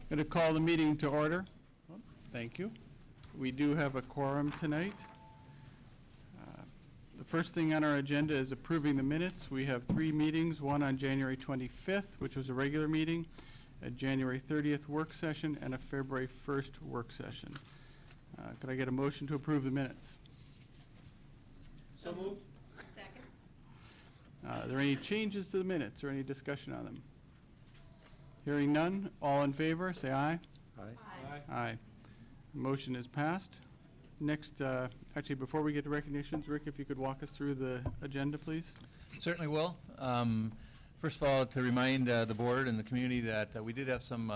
Going to call the meeting to order. Thank you. We do have a quorum tonight. The first thing on our agenda is approving the minutes. We have 3 meetings, one on January 25th, which was a regular meeting, a January 30th work session, and a February 1st work session. Could I get a motion to approve the minutes? So moved. Second. Are there any changes to the minutes or any discussion on them? Hearing none, all in favor, say aye. Aye. Aye. Motion is passed. Next, actually, before we get to recognitions, Rick, if you could walk us through the agenda, please. Certainly will. First of all, to remind the board and the community that we did have some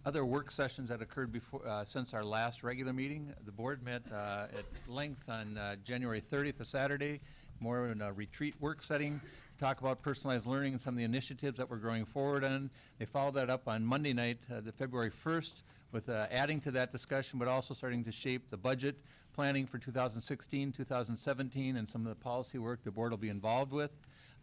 other work sessions that occurred before since our last regular meeting. The board met at length on January 30th, a Saturday, more in a retreat work setting, talk about personalized learning and some of the initiatives that we're going forward on. They followed that up on Monday night, the February 1st, with adding to that discussion, but also starting to shape the budget planning for 2016, 2017, and some of the policy work the board will be involved with.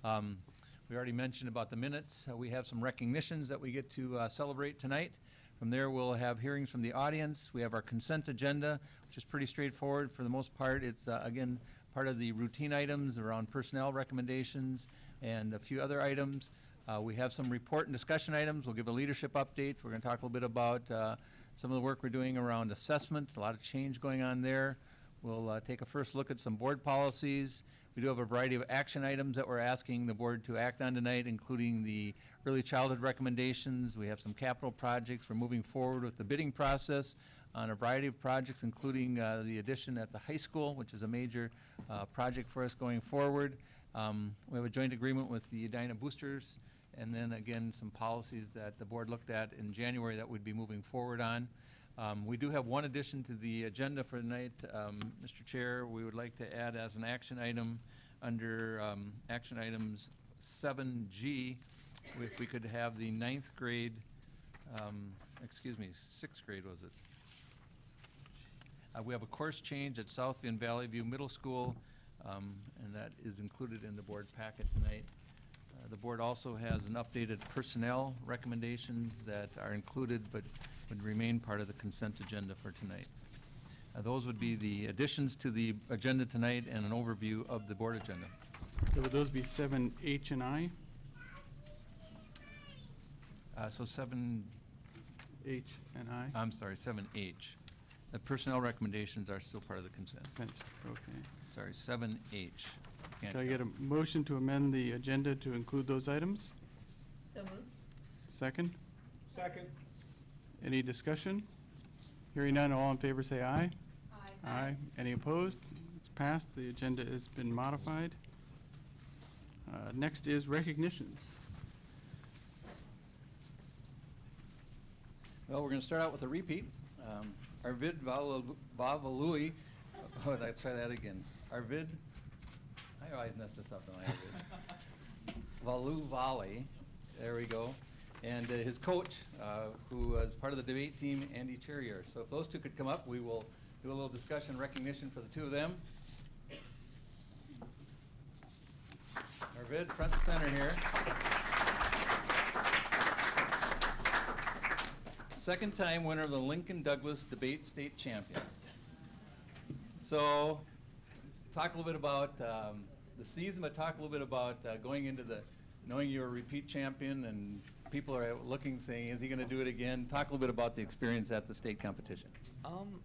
We already mentioned about the minutes. We have some recognitions that we get to celebrate tonight. From there, we'll have hearings from the audience. We have our consent agenda, which is pretty straightforward for the most part. It's, again, part of the routine items around personnel recommendations and a few other items. We have some report and discussion items. We'll give a leadership update. We're going to talk a little bit about some of the work we're doing around assessment, a lot of change going on there. We'll take a first look at some board policies. We do have a variety of action items that we're asking the board to act on tonight, including the early childhood recommendations. We have some capital projects. We're moving forward with the bidding process on a variety of projects, including the addition at the high school, which is a major project for us going forward. We have a joint agreement with the Edina boosters, and then again some policies that the board looked at in January that we'd be moving forward on. We do have one addition to the agenda for tonight, Mr. Chair. We would like to add as an action item under action items 7G, if we could have the 9th grade, 6th grade was it? We have a course change at Southview and Valley View Middle School, and that is included in the board packet tonight. The board also has an updated personnel recommendations that are included but would remain part of the consent agenda for tonight. Those would be the additions to the agenda tonight and an overview of the board agenda. So would those be 7H and I? So 7, H and I? I'm sorry, 7H. The personnel recommendations are still part of the consent. Okay. Sorry, 7H. Can I get a motion to amend the agenda to include those items? So moved. Second? Second. Any discussion? Hearing none, all in favor say aye. Aye. Aye. Any opposed? It's passed. The agenda has been modified. Next is recognitions. Well, we're going to start out with a repeat. Arvid Vavalui. Oh, did I try that again? Arvid. I always mess this up, don't I, Arvid? Valuvali. There we go. And his coach, who was part of the debate team, Andy Cherrier. So if those two could come up, we will do a little discussion recognition for the two of them. Arvid, front and center here. Second-time winner of the Lincoln Douglas Debate State Champion. So, talk a little bit about the season, but talk a little bit about going into knowing you're a repeat champion and people are looking, saying, is he going to do it again? Talk a little bit about the experience at the state competition.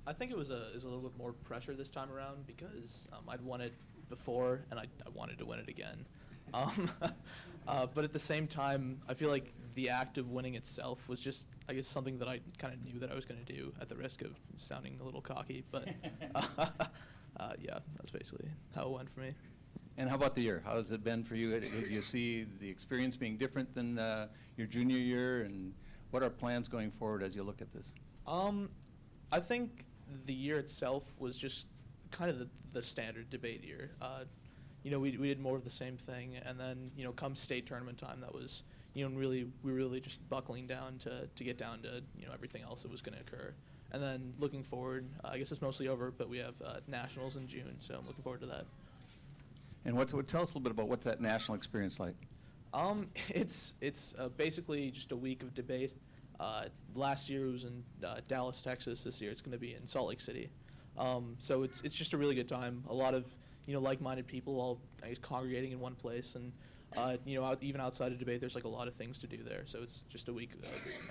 I think it was a little bit more pressure this time around because I'd won it before and I wanted to win it again. But at the same time, I feel like the act of winning itself was just, I guess, something that I kind of knew that I was going to do at the risk of sounding a little cocky. But yeah, that's basically how it went for me. And how about the year? How has it been for you? Did you see the experience being different than your junior year? And what are plans going forward as you look at this? I think the year itself was just kind of the standard debate year. You know, we did more of the same thing, and then, you know, come state tournament time, that was, you know, we were really just buckling down to get down to, you know, everything else that was going to occur. And then looking forward, I guess it's mostly over, but we have nationals in June, so I'm looking forward to that. And tell us a little bit about what's that national experience like? It's basically just a week of debate. Last year it was in Dallas, Texas. This year it's going to be in Salt Lake City. So it's just a really good time. A lot of like-minded people all I guess congregating in one place, and even outside of debate, there's like a lot of things to do there. So it's just a week.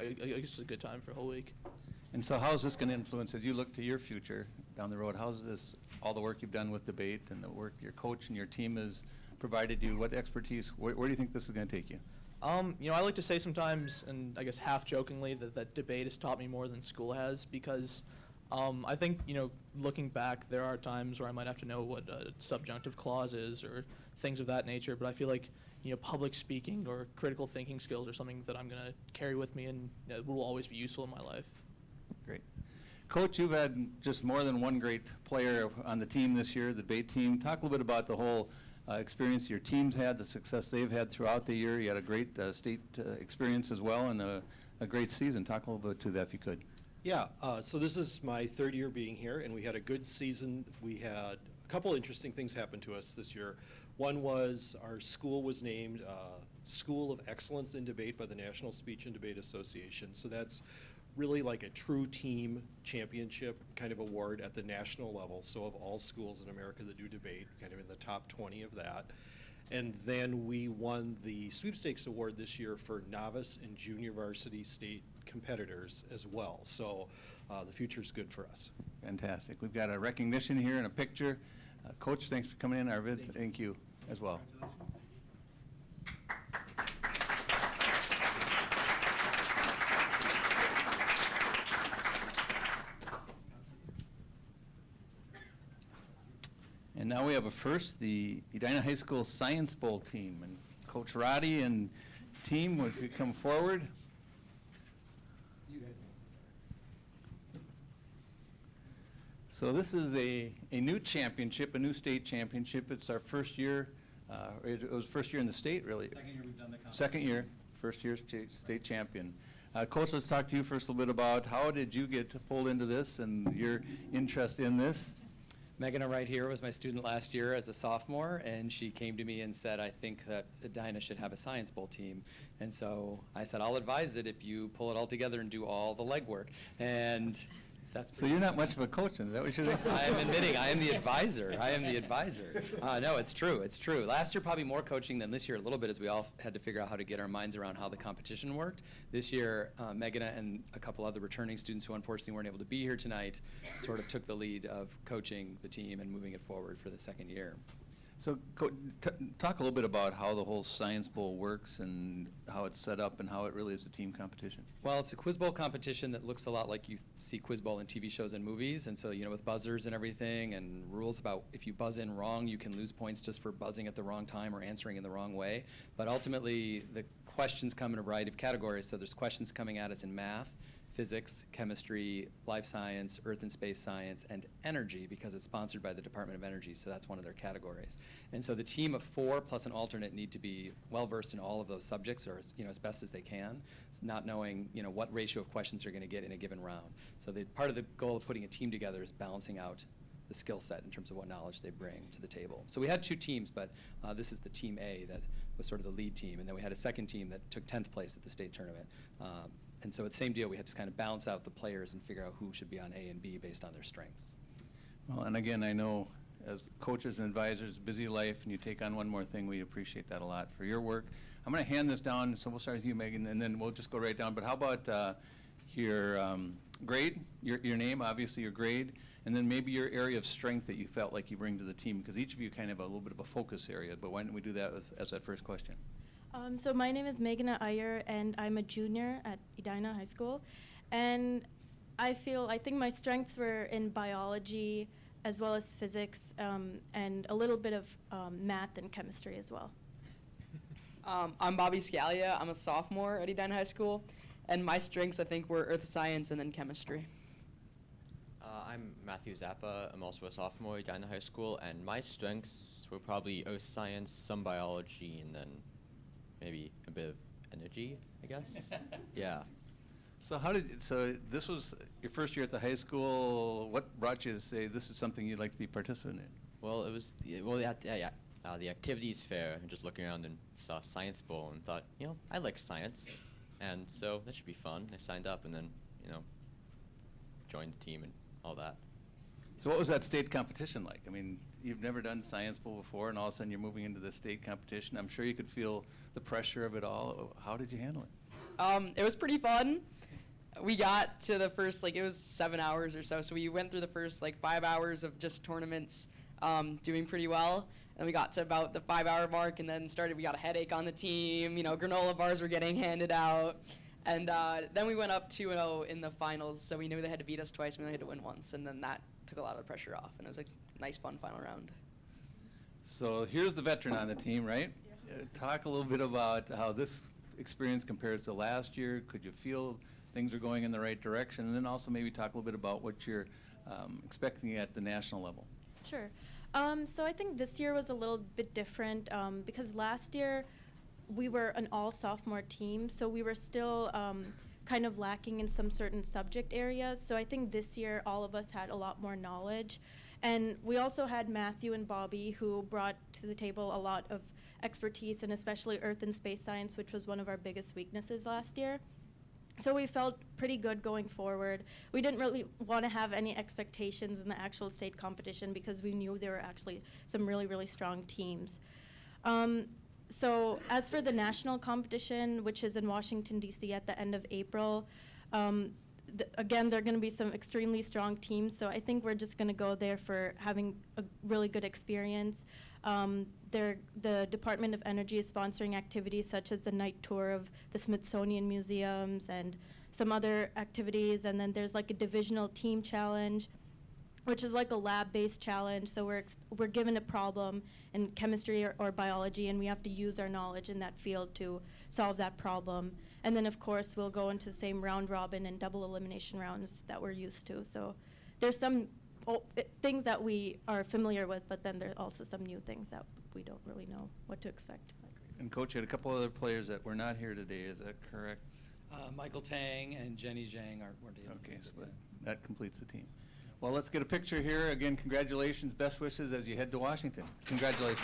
I guess it's a good time for a whole week. And so how is this going to influence, as you look to your future down the road, how's this, all the work you've done with debate and the work your coach and your team has provided you, what expertise, where do you think this is going to take you? I like to say sometimes, and I guess half jokingly, that debate has taught me more than school has, because I think, looking back, there are times where I might have to know what a subjunctive clause is or things of that nature, but I feel like, public speaking or critical thinking skills are something that I'm going to carry with me and will always be useful in my life. Great. Coach, you've had just more than one great player on the team this year, the debate team. Talk a little bit about the whole experience your team's had, the success they've had throughout the year. You had a great state experience as well, and a great season. Talk a little bit to that if you could. Yeah, so this is my third year being here, and we had a good season. We had a couple interesting things happen to us this year. One was our school was named School of Excellence in Debate by the National Speech and Debate Association. So that's really like a true team championship kind of award at the national level. So of all schools in America that do debate, kind of in the top 20 of that. And then we won the sweepstakes award this year for novice and junior varsity state competitors as well. So the future's good for us. Fantastic. We've got a recognition here and a picture. Coach, thanks for coming in. Arvid, thank you as well. And now we have a first, the Edina High School Science Bowl team. And Coach Roddy and team, if you come forward. So this is a new championship, a new state championship. It's our first year. It was first year in the state, really. Second year we've done the competition. Second year, first year state champion. Coach, let's talk to you first a little bit about how did you get pulled into this and your interest in this? Megan right here was my student last year as a sophomore, and she came to me and said, I think that Edina should have a Science Bowl team. And so I said, I'll advise it if you pull it all together and do all the legwork. And that's So you're not much of a coach, is that what you're saying? I am admitting I am the advisor. I am the advisor. No, it's true. It's true. Last year, probably more coaching than this year a little bit, as we all had to figure out how to get our minds around how the competition worked. This year, Megan and a couple other returning students who unfortunately weren't able to be here tonight sort of took the lead of coaching the team and moving it forward for the second year. So talk a little bit about how the whole Science Bowl works and how it's set up and how it really is a team competition. Well, it's a quiz bowl competition that looks a lot like you see quiz bowl in TV shows and movies, and so with buzzers and everything, and rules about if you buzz in wrong, you can lose points just for buzzing at the wrong time or answering in the wrong way. But ultimately, the questions come in a variety of categories. So there's questions coming at us in math, physics, chemistry, life science, earth and space science, and energy, because it's sponsored by the Department of Energy, so that's one of their categories. And so the team of 4 plus an alternate need to be well-versed in all of those subjects, or as best as they can, not knowing what ratio of questions they're going to get in a given round. So part of the goal of putting a team together is balancing out the skill set in terms of what knowledge they bring to the table. So we had 2 teams, but this is the team A that was sort of the lead team, and then we had a second team that took 10th place at the state tournament. And so it's the same deal. We had to kind of balance out the players and figure out who should be on A and B based on their strengths. Well, and again, I know as coaches and advisors, busy life, and you take on one more thing, we appreciate that a lot for your work. I'm going to hand this down, so we'll start with you, Megan, and then we'll just go right down. But how about your grade, your name, obviously your grade, and then maybe your area of strength that you felt like you bring to the team, because each of you kind of have a little bit of a focus area. But why don't we do that as that first question? So my name is Megan Iyer, and I'm a junior at Edina High School. And I think my strengths were in biology as well as physics, and a little bit of math and chemistry as well. I'm Bobby Scalia. I'm a sophomore at Edina High School, and my strengths, I think, were earth science and then chemistry. I'm Matthew Zappa. I'm also a sophomore at Edina High School, and my strengths were probably earth science, some biology, and then maybe a bit of energy, I guess. Yeah. So this was your first year at the high school. What brought you to say this is something you'd like to be participating in? Well, it was the activities fair, and just looking around and saw Science Bowl and thought, I like science, And so that should be fun. I signed up and then, joined the team and all that. So what was that state competition like? I mean, you've never done Science Bowl before, and all of a sudden you're moving into the state competition. I'm sure you could feel the pressure of it all. How did you handle it? It was pretty fun. We got to the first, it was 7 hours or so. So we went through the first, 5 hours of just tournaments, doing pretty well. And we got to about the 5-hour mark, and then we got a headache on the team. Granola bars were getting handed out. And then we went up 2-0 in the finals, so we knew they had to beat us twice. We only had to win once, and then that took a lot of the pressure off. And it was a nice, fun final round. So here's the veteran on the team, right? Talk a little bit about how this experience compares to last year. Could you feel things are going in the right direction? And then also maybe talk a little bit about what you're expecting at the national level. Sure. So I think this year was a little bit different because last year we were an all-sophomore team, so we were still kind of lacking in some certain subject areas. So I think this year all of us had a lot more knowledge. And we also had Matthew and Bobby, who brought to the table a lot of expertise, and especially earth and space science, which was one of our biggest weaknesses last year. So we felt pretty good going forward. We didn't really want to have any expectations in the actual state competition because we knew there were actually some really, really strong teams. So as for the national competition, which is in Washington, D.C. at the end of April, again, there are going to be some extremely strong teams, so I think we're just going to go there for having a really good experience. The Department of Energy is sponsoring activities such as the night tour of the Smithsonian museums and some other activities, and then there's a divisional team challenge, which is a lab-based challenge. So we're given a problem in chemistry or biology, and we have to use our knowledge in that field to solve that problem. And then, of course, we'll go into the same round robin and double elimination rounds that we're used to. So there's some things that we are familiar with, but then there are also some new things that we don't really know what to expect. And Coach, you had a couple other players that were not here today. Is that correct? Michael Tang and Jenny Zhang weren't able to Okay, make it. so that completes the team. Well, let's get a picture here. Again, congratulations, best wishes as you head to Washington. Congratulations.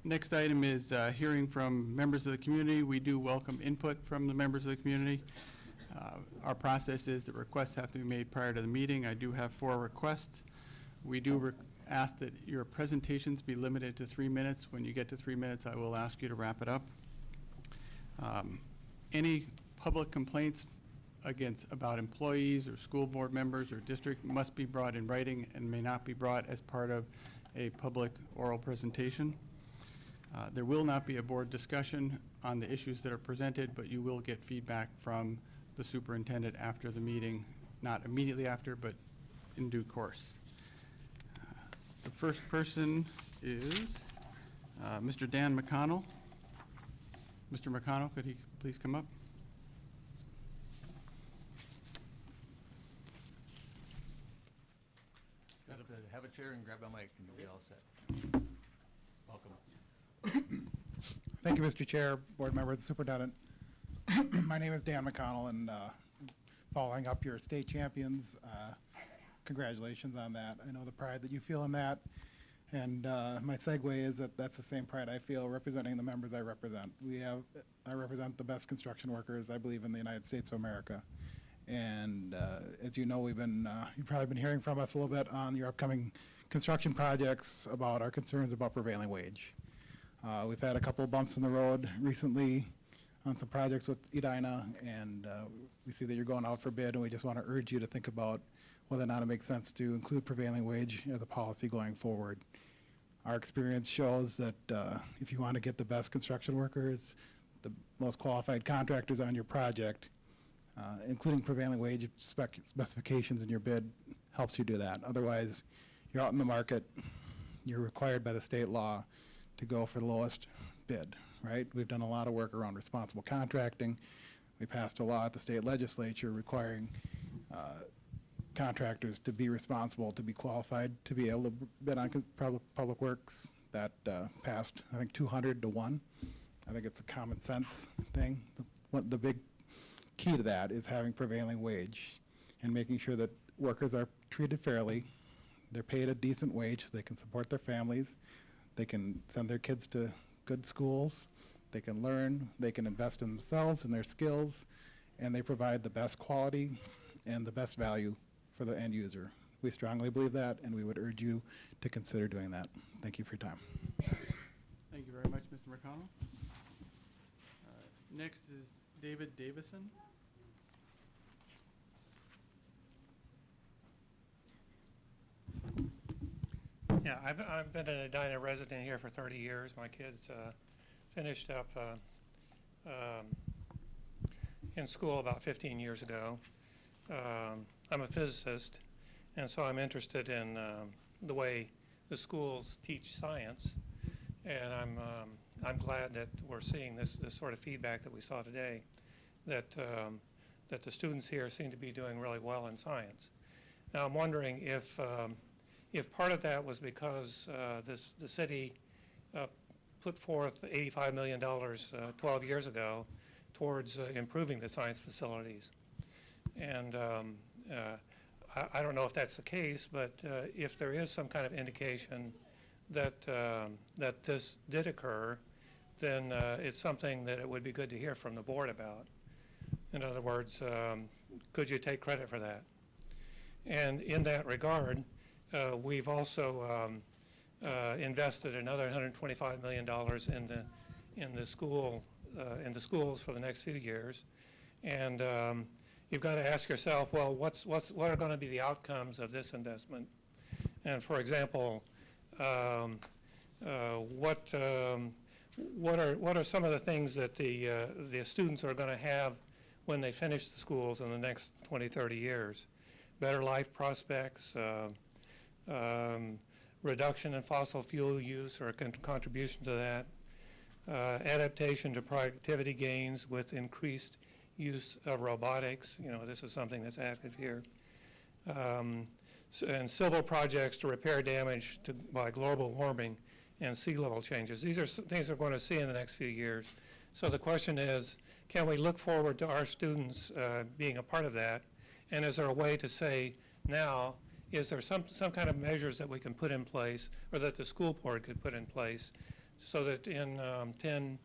Next item is hearing from members of the community. We do welcome input from the members of the community. Our process is that requests have to be made prior to the meeting. I do have 4 requests. We do ask that your presentations be limited to 3 minutes. When you get to 3 minutes, I will ask you to wrap it up. Any public complaints about employees or school board members or district must be brought in writing and may not be brought as part of a public oral presentation. There will not be a board discussion on the issues that are presented, but you will get feedback from the superintendent after the meeting, not immediately after, but in due course. The first person is Mr. Dan McConnell. Mr. McConnell, could he please come up? Have a chair and grab a mic and you'll be all set. Welcome. Thank you, Mr. Chair, board members, superintendent. My name is Dan McConnell, and following up your state champions, congratulations on that. I know the pride that you feel in that, and my segue is that that's the same pride I feel representing the members I represent. I represent the best construction workers, I believe, in the United States of America. And as you know, you've probably been hearing from us a little bit on your upcoming construction projects about our concerns about prevailing wage. We've had a couple of bumps in the road recently on some projects with Edina, and we see that you're going out for bid, and we just want to urge you to think about whether or not it makes sense to include prevailing wage as a policy going forward. Our experience shows that if you want to get the best construction workers, the most qualified contractors on your project, including prevailing wage specifications in your bid helps you do that. Otherwise, you're out in the market, you're required by the state law to go for the lowest bid, right? We've done a lot of work around responsible contracting. We passed a law at the state legislature requiring contractors to be responsible, to be qualified, to be able to bid on public works. That passed, I think, 200 to 1. I think it's a common sense thing. The big key to that is having prevailing wage and making sure that workers are treated fairly, they're paid a decent wage so they can support their families, they can send their kids to good schools, they can learn, they can invest in themselves and their skills, and they provide the best quality and the best value for the end user. We strongly believe that, and we would urge you to consider doing that. Thank you for your time. Thank you very much, Mr. McConnell. Next is David Davidson. Yeah, I've been an Edina resident here for 30 years. My kids finished up in school about 15 years ago. I'm a physicist, and so I'm interested in the way the schools teach science, and I'm glad that we're seeing this sort of feedback that we saw today, that the students here seem to be doing really well in science. Now I'm wondering if part of that was because the city put forth $85 million 12 years ago towards improving the science facilities. And I don't know if that's the case, but if there is some kind of indication that that this did occur, then it's something that it would be good to hear from the board about. In other words, could you take credit for that? And in that regard, we've also invested another $125 million in the schools for the next few years, and you've got to ask yourself, well, what are going to be the outcomes of this investment? And for example, what are some of the things that the students are going to have when they finish the schools in the next 20, 30 years? Better life prospects, reduction in fossil fuel use or a contribution to that, adaptation to productivity gains with increased use of robotics. You know, this is something that's active here. And civil projects to repair damage by global warming and sea level changes. These are things we're going to see in the next few years. So the question is, can we look forward to our students being a part of that? And is there a way to say now, is there some kind of measures that we can put in place or that the school board could put in place so that in 10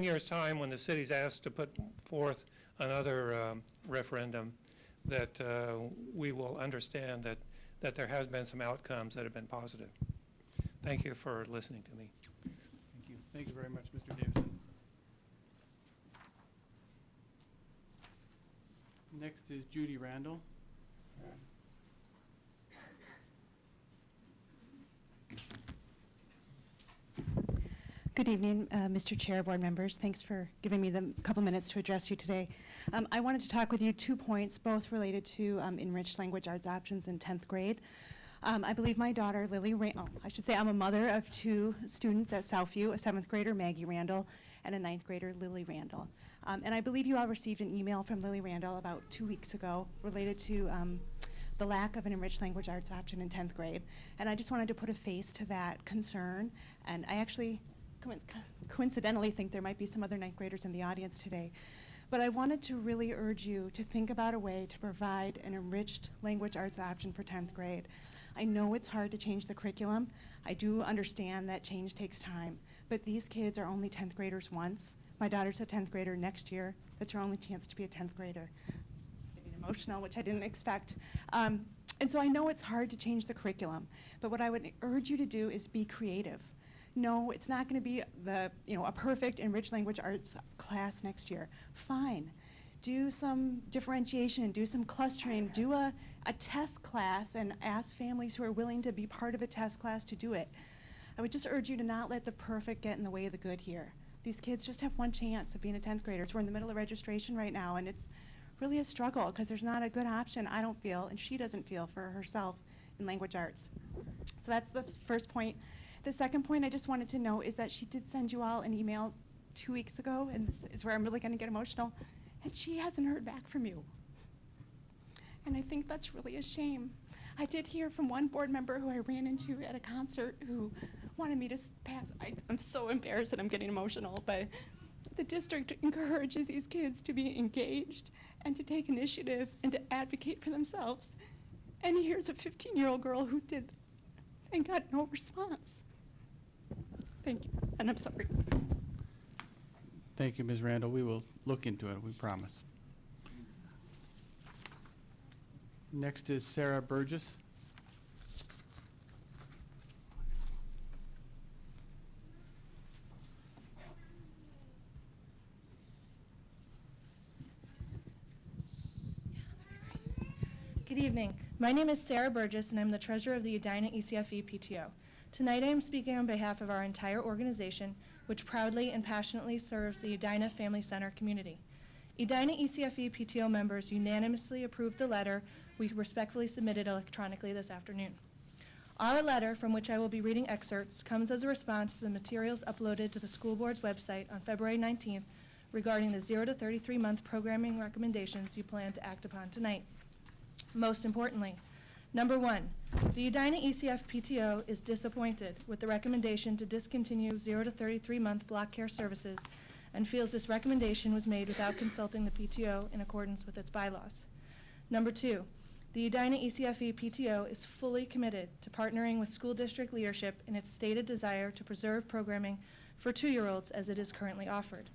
years' time when the city's asked to put forth another referendum, that we will understand that there has been some outcomes that have been positive. Thank you for listening to me. Thank you. Thank you very much, Mr. Davidson. Next is Judy Randall. Good evening, Mr. Chair, board members. Thanks for giving me the couple minutes to address you today. I wanted to talk with you 2 points, both related to enriched language arts options in 10th grade. I believe my daughter, I should say I'm a mother of 2 students at Southview, a 7th grader, Maggie Randall, and a 9th grader, Lily Randall. And I believe you all received an email from Lily Randall about 2 weeks ago related to the lack of an enriched language arts option in 10th grade. And I just wanted to put a face to that concern. And I actually coincidentally think there might be some other 9th graders in the audience today. But I wanted to really urge you to think about a way to provide an enriched language arts option for 10th grade. I know it's hard to change the curriculum. I do understand that change takes time, but these kids are only 10th graders once. My daughter's a 10th grader next year. That's her only chance to be a 10th grader. Getting emotional, which I didn't expect. And so I know it's hard to change the curriculum, but what I would urge you to do is be creative. No, it's not going to be a perfect enriched language arts class next year. Fine. Do some differentiation, do some clustering, do a test class and ask families who are willing to be part of a test class to do it. I would just urge you to not let the perfect get in the way of the good here. These kids just have one chance of being a 10th grader. We're in the middle of registration right now, and it's really a struggle because there's not a good option, I don't feel, and she doesn't feel for herself in language arts. So that's the first point. The second point I just wanted to note is that she did send you all an email 2 weeks ago, and this is where I'm really going to get emotional, and she hasn't heard back from you. And I think that's really a shame. I did hear from one board member who I ran into at a concert who wanted me to pass. I'm so embarrassed that I'm getting emotional, but the district encourages these kids to be engaged and to take initiative and to advocate for themselves. And here's a 15-year-old girl who did and got no response. Thank you, and I'm sorry. Thank you, Ms. Randall. We will look into it, we promise. Next is Sarah Burgess. Good evening. My name is Sarah Burgess, and I'm the treasurer of the Edina ECFE PTO. Tonight I am speaking on behalf of our entire organization, which proudly and passionately serves the Edina Family Center community. Edina ECFE PTO members unanimously approved the letter we respectfully submitted electronically this afternoon. Our letter, from which I will be reading excerpts, comes as a response to the materials uploaded to the school board's website on February 19th regarding the 0 to 33-month programming recommendations you plan to act upon tonight. Most importantly, number 1, the Edina ECF PTO is disappointed with the recommendation to discontinue 0 to 33-month block care services and feels this recommendation was made without consulting the PTO in accordance with its bylaws. Number 2, the Edina ECFE PTO is fully committed to partnering with school district leadership in its stated desire to preserve programming for 2-year-olds as it is currently offered.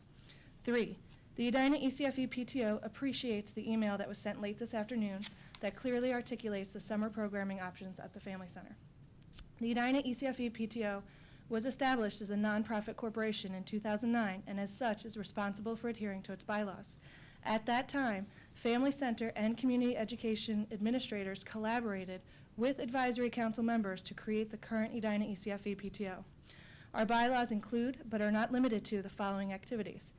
3, the Edina ECFE PTO appreciates the email that was sent late this afternoon that clearly articulates the summer programming options at the Family Center. The Edina ECFE PTO was established as a nonprofit corporation in 2009 and as such is responsible for adhering to its bylaws. At that time, Family Center and community education administrators collaborated with advisory council members to create the current Edina ECFE PTO. Our bylaws include, but are not limited to, the following activities: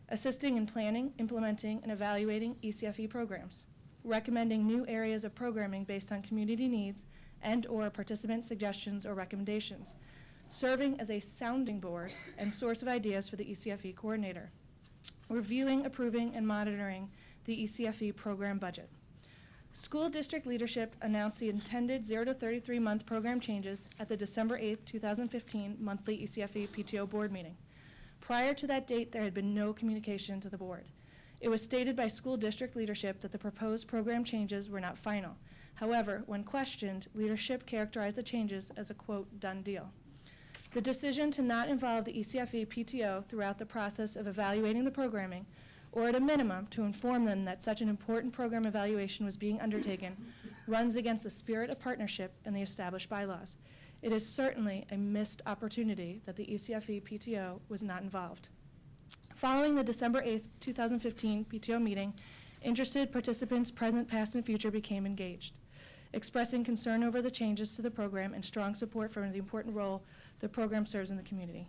assisting in planning, implementing, and evaluating ECFE programs, recommending new areas of programming based on community needs and/or participant suggestions or recommendations, serving as a sounding board and source of ideas for the ECFE coordinator, reviewing, approving, and monitoring the ECFE program budget. School district leadership announced the intended 0 to 33-month program changes at the December 8, 2015 monthly ECFE PTO board meeting. Prior to that date, there had been no communication to the board. It was stated by school district leadership that the proposed program changes were not final. However, when questioned, leadership characterized the changes as a, quote, done deal. The decision to not involve the ECFE PTO throughout the process of evaluating the programming, or at a minimum to inform them that such an important program evaluation was being undertaken, runs against the spirit of partnership and the established bylaws. It is certainly a missed opportunity that the ECFE PTO was not involved. Following the December 8, 2015 PTO meeting, interested participants present, past, and future became engaged, expressing concern over the changes to the program and strong support for the important role the program serves in the community.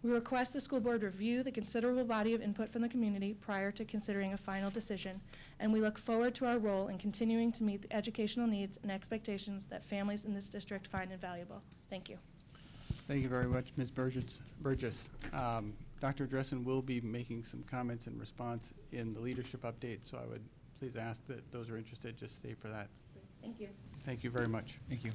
We request the school board review the considerable body of input from the community prior to considering a final decision, and we look forward to our role in continuing to meet the educational needs and expectations that families in this district find invaluable. Thank you. Thank you very much, Ms. Burgess. Dr. Dressen will be making some comments in response in the leadership update, so I would please ask that those who are interested just stay for that. Thank you. Thank you very much. Thank you.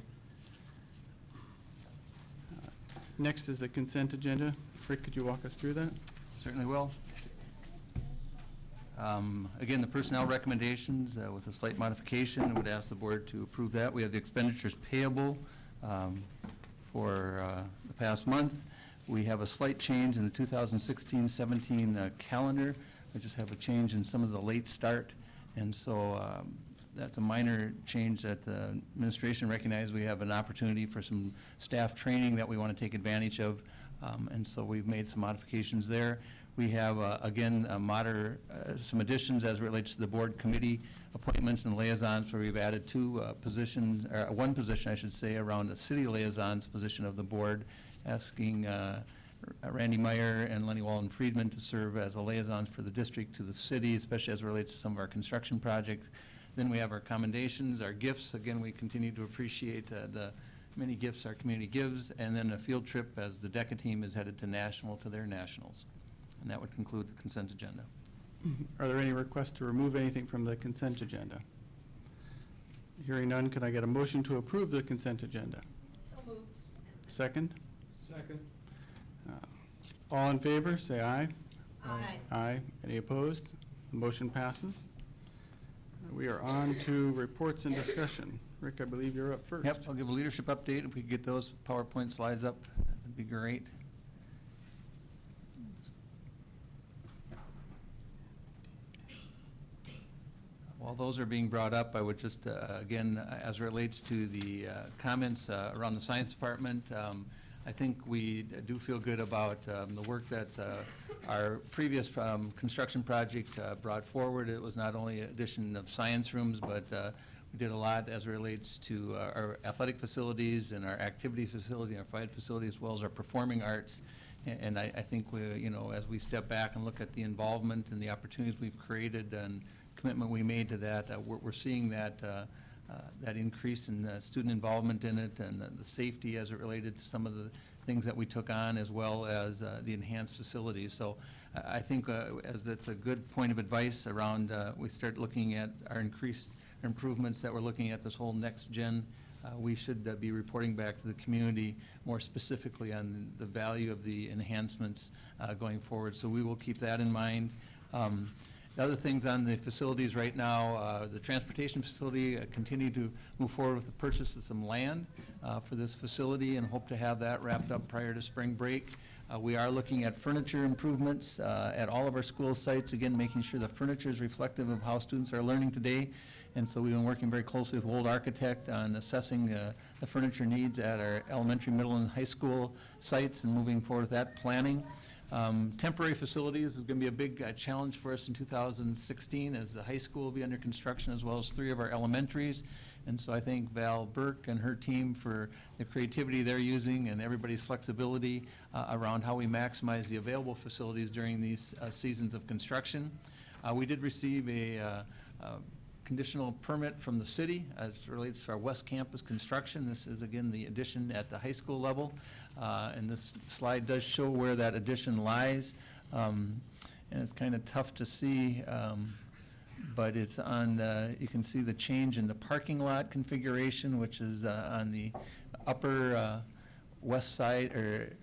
Next is the consent agenda. Rick, could you walk us through that? Certainly will. Again, the personnel recommendations with a slight modification, I would ask the board to approve that. We have the expenditures payable for the past month. We have a slight change in the 2016-17 calendar. We just have a change in some of the late start, and so that's a minor change that the administration recognized. We have an opportunity for some staff training that we want to take advantage of, and so we've made some modifications there. We have, again, some additions as it relates to the board committee appointments and liaisons, where we've added positions, or one position, I should say, around the city liaisons position of the board, asking Randy Meyer and Leny Wallen-Friedman to serve as a liaisons for the district to the city, especially as it relates to some of our construction projects. Then we have our commendations, our gifts. Again, we continue to appreciate the many gifts our community gives, and then a field trip as the DECA team is headed to their nationals. And that would conclude the consent agenda. Are there any requests to remove anything from the consent agenda? Hearing none, can I get a motion to approve the consent agenda? So moved. Second? Second. All in favor, say aye. Aye. Aye. Any opposed? The motion passes. We are on to reports and discussion. Rick, I believe you're up first. Yep, I'll give a leadership update. If we could get those PowerPoint slides up, that'd be great. While those are being brought up, I would just, again, as it relates to the comments around the science department, I think we do feel good about the work that our previous construction project brought forward. It was not only addition of science rooms, but we did a lot as it relates to our athletic facilities and our activities facility, our fight facility, as well as our performing arts. And I think we, as we step back and look at the involvement and the opportunities we've created and commitment we made to that, we're seeing that that increase in student involvement in it and the safety as it related to some of the things that we took on, as well as the enhanced facilities. So I think as that's a good point of advice around, we start looking at our increased improvements that we're looking at this whole next gen. We should be reporting back to the community more specifically on the value of the enhancements going forward. So we will keep that in mind. The other things on the facilities right now, the transportation facility continue to move forward with the purchase of some land for this facility and hope to have that wrapped up prior to spring break. We are looking at furniture improvements at all of our school sites, again, making sure the furniture is reflective of how students are learning today. And so we've been working very closely with Wold Architect on assessing the furniture needs at our elementary, middle, and high school sites and moving forward with that planning. Temporary facilities is going to be a big challenge for us in 2016 as the high school will be under construction as well as 3 of our elementaries. And so I thank Val Burke and her team for the creativity they're using and everybody's flexibility around how we maximize the available facilities during these seasons of construction. We did receive a conditional permit from the city as it relates to our West Campus construction. This is, again, the addition at the high school level. And this slide does show where that addition lies. And it's kind of tough to see, but it's on the, you can see the change in the parking lot configuration, which is on the upper west side, or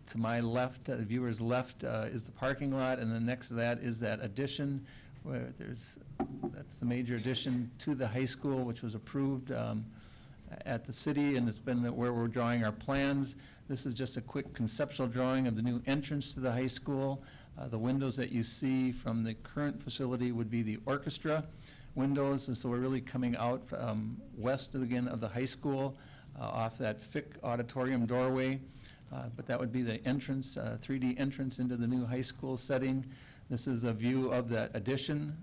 to my left, the viewer's left, is the parking lot, and then next to that is that addition, where that's the major addition to the high school, which was approved at the city, and it's been where we're drawing our plans. This is just a quick conceptual drawing of the new entrance to the high school. The windows that you see from the current facility would be the orchestra windows, and so we're really coming out west, again, of the high school off that Fick auditorium doorway. But that would be the entrance, 3D entrance into the new high school setting. This is a view of that addition,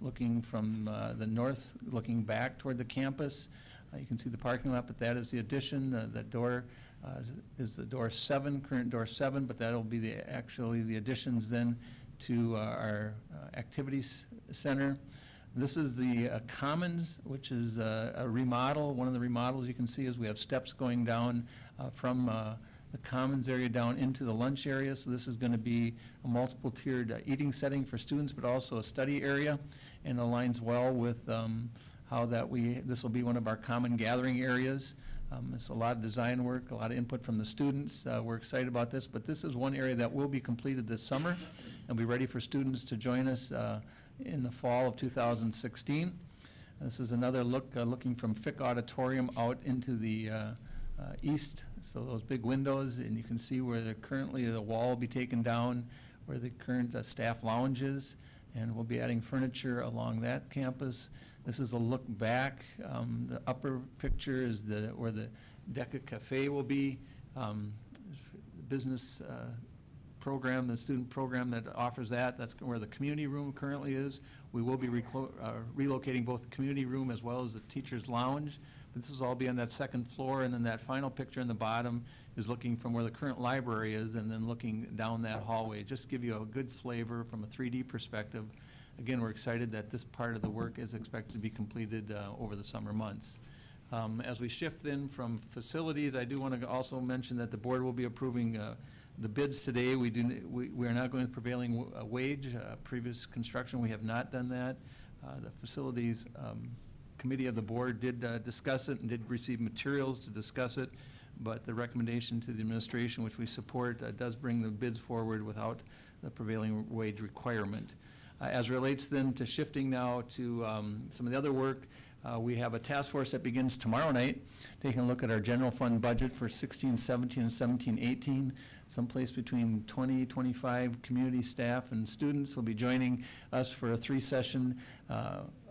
looking from the north, looking back toward the campus. You can see the parking lot, but that is the addition. The door is the door 7, current door 7, but that'll be actually the additions then to our activities center. This is the commons, which is a remodel. One of the remodels you can see is we have steps going down from the commons area down into the lunch area. So this is going to be a multiple tiered eating setting for students, but also a study area, and aligns well with how this will be one of our common gathering areas. It's a lot of design work, a lot of input from the students. We're excited about this, but this is one area that will be completed this summer and be ready for students to join us in the fall of 2016. This is another look, looking from Fick Auditorium out into the east. So those big windows, and you can see where currently the wall will be taken down, where the current staff lounge is, and we'll be adding furniture along that campus. This is a look back. The upper picture is where the DECA Cafe will be. The business program, the student program that offers that, that's where the community room currently is. We will be relocating both the community room as well as the teacher's lounge. But this will all be on that second floor, and then that final picture in the bottom is looking from where the current library is and then looking down that hallway. Just to give you a good flavor from a 3D perspective. Again, we're excited that this part of the work is expected to be completed over the summer months. As we shift then from facilities, I do want to also mention that the board will be approving the bids today. We are not going with prevailing wage. Previous construction, we have not done that. The facilities committee of the board did discuss it and did receive materials to discuss it, but the recommendation to the administration, which we support, does bring the bids forward without the prevailing wage requirement. As relates then to shifting now to some of the other work, we have a task force that begins tomorrow night, taking a look at our general fund budget for 16-17 and 17-18. Someplace between 20, 25 community staff and students will be joining us for a 3-session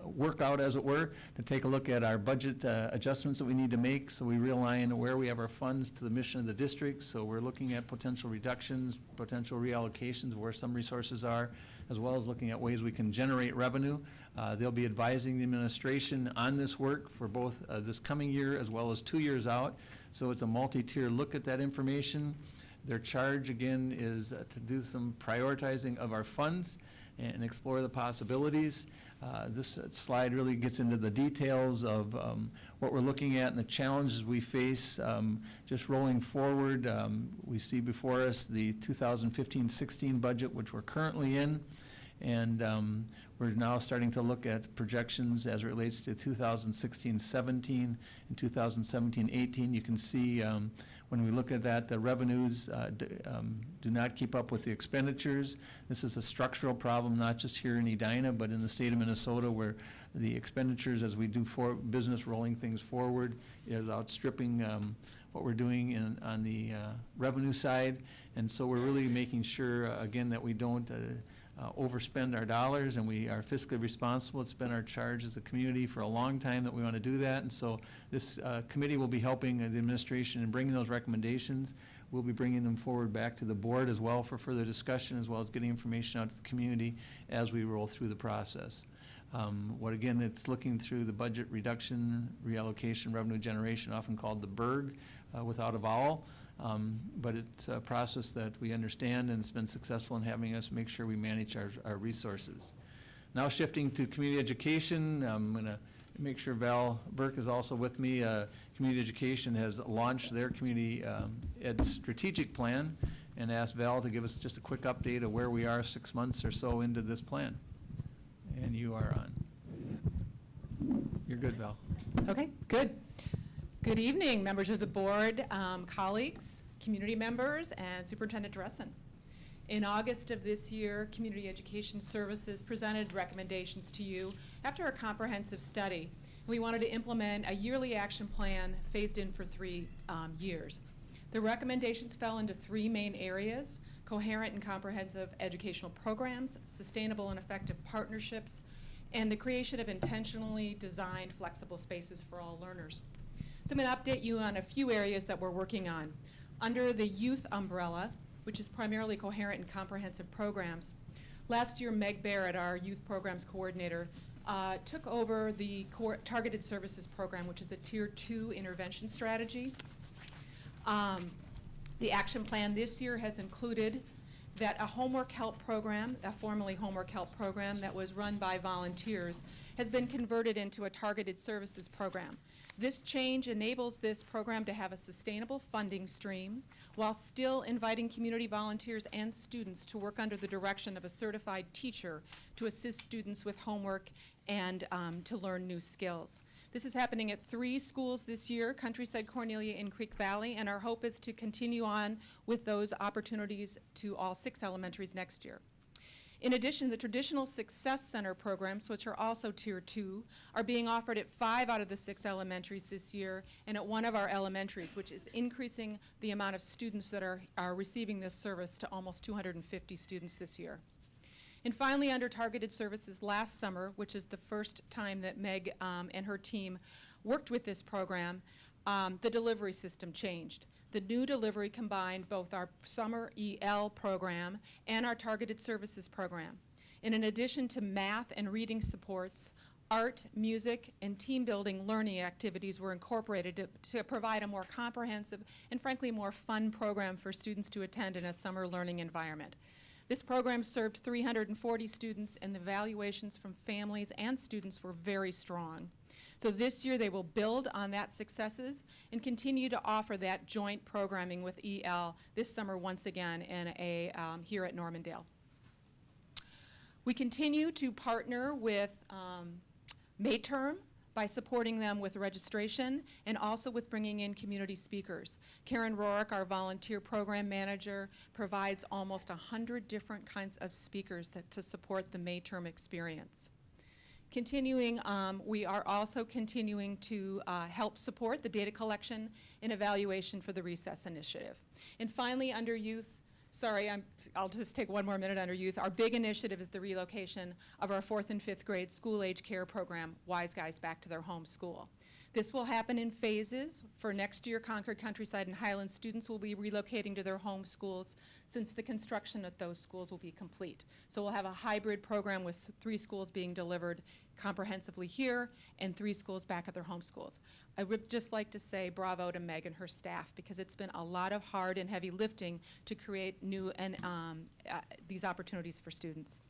workout, as it were, to take a look at our budget adjustments that we need to make so we realign where we have our funds to the mission of the district. So we're looking at potential reductions, potential reallocations where some resources are, as well as looking at ways we can generate revenue. They'll be advising the administration on this work for both this coming year as well as 2 years out. So it's a multi-tier look at that information. Their charge, again, is to do some prioritizing of our funds and explore the possibilities. This slide really gets into the details of what we're looking at and the challenges we face. Just rolling forward, we see before us the 2015-16 budget, which we're currently in, and we're now starting to look at projections as it relates to 2016-17 and 2017-18. You can see when we look at that, the revenues do not keep up with the expenditures. This is a structural problem, not just here in Edina, but in the state of Minnesota, where the expenditures, as we do for business rolling things forward, is outstripping what we're doing on the revenue side. And so we're really making sure, again, that we don't overspend our dollars, and we are fiscally responsible. It's been our charge as a community for a long time that we want to do that, and so this committee will be helping the administration in bringing those recommendations. We'll be bringing them forward back to the board as well for further discussion, as well as getting information out to the community as we roll through the process. Again, it's looking through the budget reduction, reallocation, revenue generation, often called the BERG, without a vowel. But it's a process that we understand, and it's been successful in having us make sure we manage our resources. Now shifting to community education, I'm going to make sure Val Burke is also with me. Community education has launched their community ed strategic plan, and asked Val to give us just a quick update of where we are 6 months or so into this plan. And you are on. You're good, Val. Okay, good. Good evening, members of the board, colleagues, community members, and Superintendent Dressen. In August of this year, Community Education Services presented recommendations to you after a comprehensive study. We wanted to implement a yearly action plan phased in for 3 years. The recommendations fell into 3 main areas: coherent and comprehensive educational programs, sustainable and effective partnerships, and the creation of intentionally designed flexible spaces for all learners. So I'm going to update you on a few areas that we're working on. Under the youth umbrella, which is primarily coherent and comprehensive programs, last year Meg Barrett, our youth programs coordinator, took over the targeted services program, which is a tier 2 intervention strategy. The action plan this year has included that a homework help program, a formerly homework help program that was run by volunteers, has been converted into a targeted services program. This change enables this program to have a sustainable funding stream while still inviting community volunteers and students to work under the direction of a certified teacher to assist students with homework and to learn new skills. This is happening at 3 schools this year: Countryside, Cornelia, and Creek Valley, and our hope is to continue on with those opportunities to all 6 elementaries next year. In addition, the traditional Success Center programs, which are also Tier 2, are being offered at 5 out of the 6 elementaries this year and at 1 of our elementaries, which is increasing the amount of students that are receiving this service to almost 250 students this year. And finally, under targeted services last summer, which is the first time that Meg and her team worked with this program, the delivery system changed. The new delivery combined both our summer EL program and our targeted services program. And in addition to math and reading supports, art, music, and team building learning activities were incorporated to provide a more comprehensive and frankly more fun program for students to attend in a summer learning environment. This program served 340 students, and the evaluations from families and students were very strong. So this year, they will build on that successes and continue to offer that joint programming with EL this summer once again here at Normandale. We continue to partner with Mayterm by supporting them with registration and also with bringing in community speakers. Karen Rorick, our volunteer program manager, provides almost 100 different kinds of speakers to support the Mayterm experience. Continuing, we are also continuing to help support the data collection and evaluation for the Recess Initiative. And finally, under youth, I'll just take one more minute under youth. Our big initiative is the relocation of our 4th and 5th grade school-age care program, Wise Guys, back to their home school. This will happen in phases. For next year, Concord Countryside and Highland students will be relocating to their home schools since the construction at those schools will be complete. So we'll have a hybrid program with 3 schools being delivered comprehensively here and 3 schools back at their home schools. I would just like to say bravo to Meg and her staff, because it's been a lot of hard and heavy lifting to create new and these opportunities for students.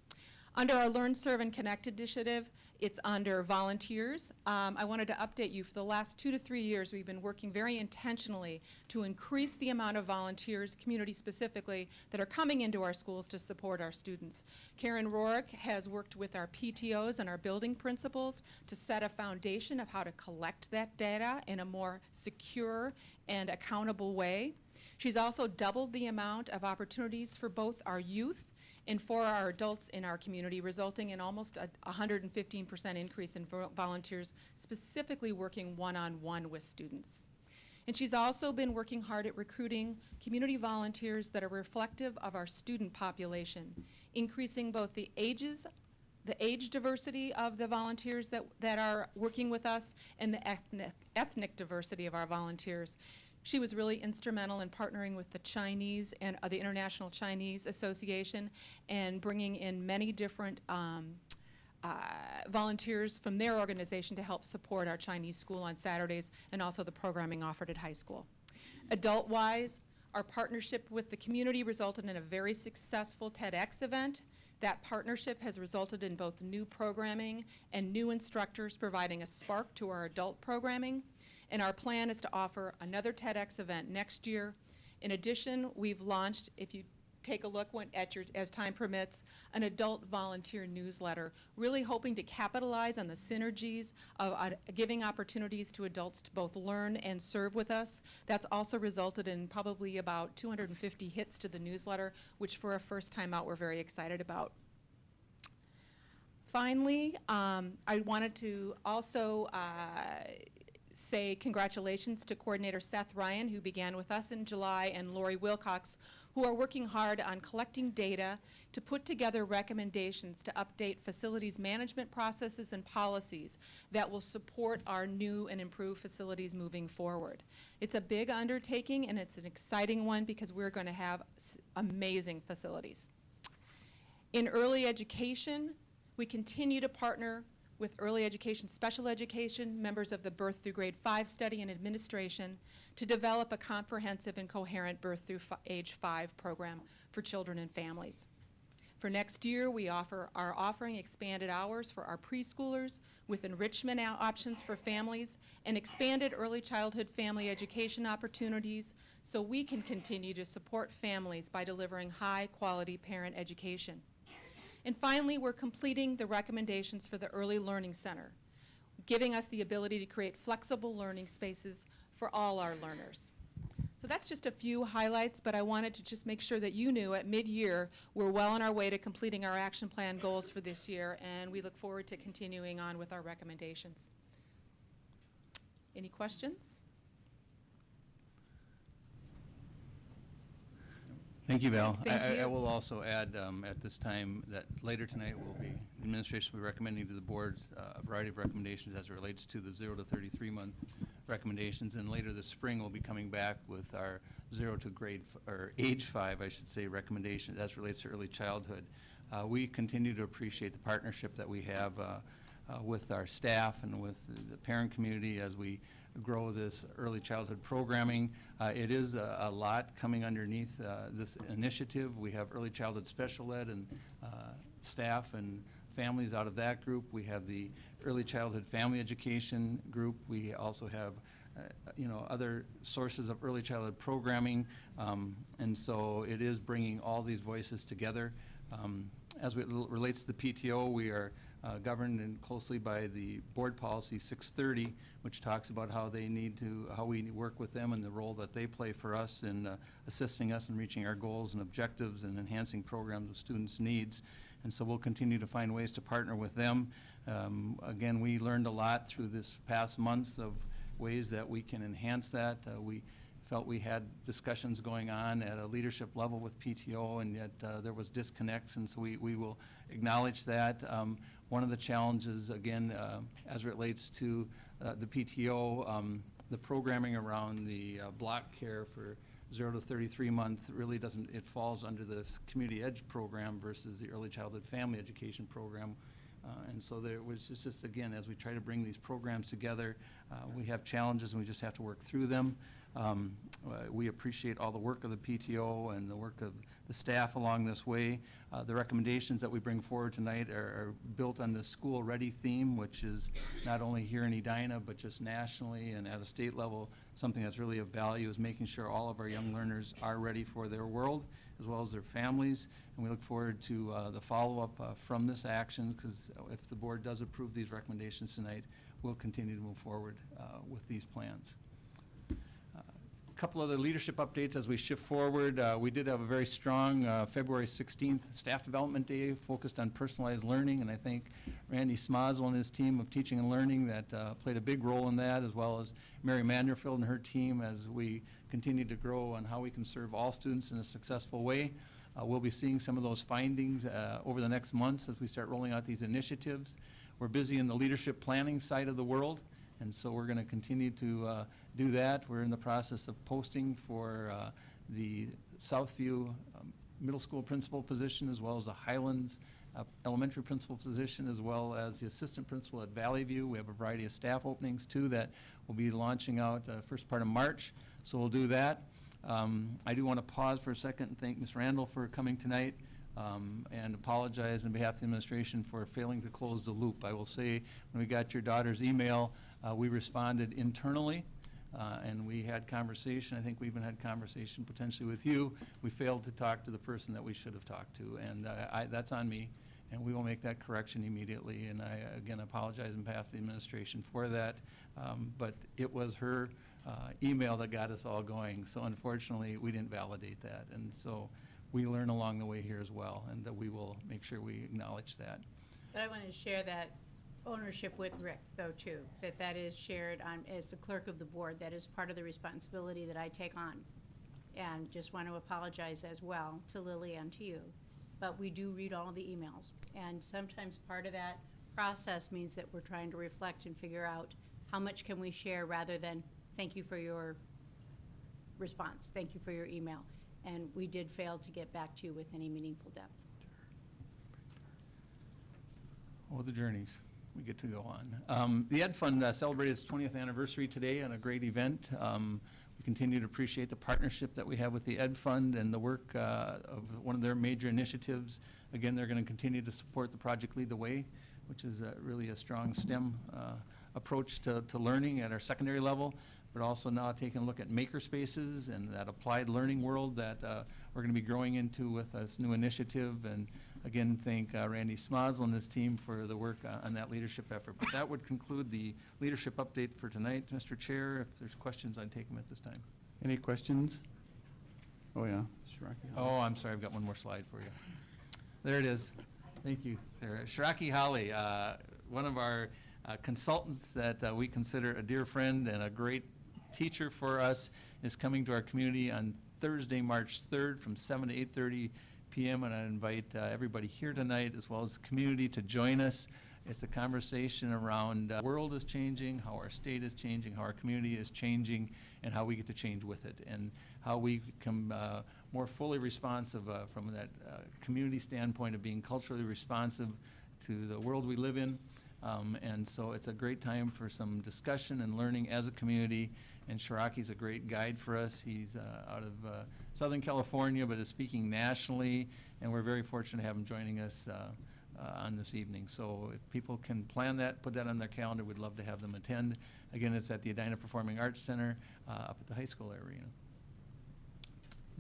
Under our Learn, Serve, and Connect initiative, it's under volunteers. I wanted to update you. For the last 2 to 3 years, we've been working very intentionally to increase the amount of volunteers, community specifically, that are coming into our schools to support our students. Karen Rorick has worked with our PTOs and our building principals to set a foundation of how to collect that data in a more secure and accountable way. She's also doubled the amount of opportunities for both our youth and for our adults in our community, resulting in almost a 115% increase in volunteers specifically working one-on-one with students. And she's also been working hard at recruiting community volunteers that are reflective of our student population, increasing both the age diversity of the volunteers that are working with us and the ethnic diversity of our volunteers. She was really instrumental in partnering with the Chinese and the International Chinese Association and bringing in many different volunteers from their organization to help support our Chinese school on Saturdays and also the programming offered at high school. Adult-wise, our partnership with the community resulted in a very successful TEDx event. That partnership has resulted in both new programming and new instructors providing a spark to our adult programming. And our plan is to offer another TEDx event next year. In addition, we've launched, if you take a look as time permits, an adult volunteer newsletter, really hoping to capitalize on the synergies of giving opportunities to adults to both learn and serve with us. That's also resulted in probably about 250 hits to the newsletter, which for a first time out we're very excited about. Finally, I wanted to also say congratulations to Coordinator Seth Ryan, who began with us in July, and Lori Wilcox, who are working hard on collecting data to put together recommendations to update facilities management processes and policies that will support our new and improved facilities moving forward. It's a big undertaking, and it's an exciting one because we're going to have amazing facilities. In early education, we continue to partner with early education, special education, members of the Birth Through Grade 5 study and administration to develop a comprehensive and coherent birth through age 5 program for children and families. For next year, we are offering expanded hours for our preschoolers with enrichment options for families and expanded early childhood family education opportunities so we can continue to support families by delivering high-quality parent education. And finally, we're completing the recommendations for the Early Learning Center, giving us the ability to create flexible learning spaces for all our learners. So that's just a few highlights, but I wanted to just make sure that you knew at mid-year we're well on our way to completing our action plan goals for this year, and we look forward to continuing on with our recommendations. Any questions? Thank you, Val. Thank I you. will also add at this time that later tonight the administration will be recommending to the board a variety of recommendations as it relates to the 0 to 33 month recommendations, and later this spring we'll be coming back with our 0 to age 5, I should say, recommendations as it relates to early childhood. We continue to appreciate the partnership that we have with our staff and with the parent community as we grow this early childhood programming. It is a lot coming underneath this initiative. We have early childhood special ed and staff and families out of that group. We have the early childhood family education group. We also have other sources of early childhood programming, and so it is bringing all these voices together. As it relates to the PTO, we are governed closely by the board policy 630, which talks about how we work with them and the role that they play for us in assisting us in reaching our goals and objectives and enhancing programs of students' needs. And so we'll continue to find ways to partner with them. Again, we learned a lot through this past months of ways that we can enhance that. We felt we had discussions going on at a leadership level with PTO, and yet there was disconnects, and so we will acknowledge that. One of the challenges, again, as it relates to the PTO, the programming around the block care for 0 to 33 month really doesn't, it falls under this community edge program versus the early childhood family education program. And so there was just, again, as we try to bring these programs together, we have challenges and we just have to work through them. We appreciate all the work of the PTO and the work of the staff along this way. The recommendations that we bring forward tonight are built on the school ready theme, which is not only here in Edina, but just nationally and at a state level. Something that's really of value is making sure all of our young learners are ready for their world as well as their families. And we look forward to the follow-up from this action, because if the board does approve these recommendations tonight, we'll continue to move forward with these plans. A couple other leadership updates as we shift forward. We did have a very strong February 16th Staff Development Day focused on personalized learning, and I think Randy Smazel and his team of teaching and learning that played a big role in that, as well as Mary Manderfield and her team as we continue to grow on how we can serve all students in a successful way. We'll be seeing some of those findings over the next months as we start rolling out these initiatives. We're busy in the leadership planning side of the world, and so we're going to continue to do that. We're in the process of posting for the Southview middle school principal position, as well as the Highlands elementary principal position, as well as the assistant principal at Valley View. We have a variety of staff openings too that will be launching out first part of March, so we'll do that. I do want to pause for a second and thank Ms. Randall for coming tonight and apologize on behalf of the administration for failing to close the loop. I will say, when we got your daughter's email, we responded internally and we had conversation. I think we even had conversation potentially with you. We failed to talk to the person that we should have talked to, and that's on me, and we will make that correction immediately. And I, again, apologize on behalf of the administration for that, but it was her email that got us all going. So unfortunately, we didn't validate that, and so we learn along the way here as well, and we will make sure we acknowledge that. But I want to share that ownership with Rick, though, too, that is shared as the clerk of the board. That is part of the responsibility that I take on. And just want to apologize as well to Lily and to you. But we do read all the emails. And sometimes part of that process means that we're trying to reflect and figure out how much can we share rather than thank you for your response, thank you for your email. And we did fail to get back to you with any meaningful depth. Oh, the journeys we get to go on. The Ed Fund celebrated its 20th anniversary today on a great event. We continue to appreciate the partnership that we have with the Ed Fund and the work of one of their major initiatives. Again, they're going to continue to support the Project Lead the Way, which is really a strong STEM approach to learning at our secondary level, but also now taking a look at maker spaces and that applied learning world that we're going to be growing into with this new initiative. And again, thank Randy Smazel and his team for the work on that leadership effort. But that would conclude the leadership update for tonight. Mr. Chair, if there's questions, I'd take them at this time. Any questions? Oh, yeah. Shiraki. Oh, I'm sorry, I've got one more slide for you. There it is. Thank you, Sarah. Shiraki Holly, one of our consultants that we consider a dear friend and a great teacher for us, is coming to our community on Thursday, March 3rd from 7 to 8:30 p.m. And I invite everybody here tonight, as well as the community, to join us. It's a conversation around the world is changing, how our state is changing, how our community is changing, and how we get to change with it, and how we become more fully responsive from that community standpoint of being culturally responsive to the world we live in. And so it's a great time for some discussion and learning as a community, and Shiraki's a great guide for us. He's out of Southern California, but is speaking nationally, and we're very fortunate to have him joining us on this evening. So if people can plan that, put that on their calendar, we'd love to have them attend. Again, it's at the Edina Performing Arts Center up at the high school arena.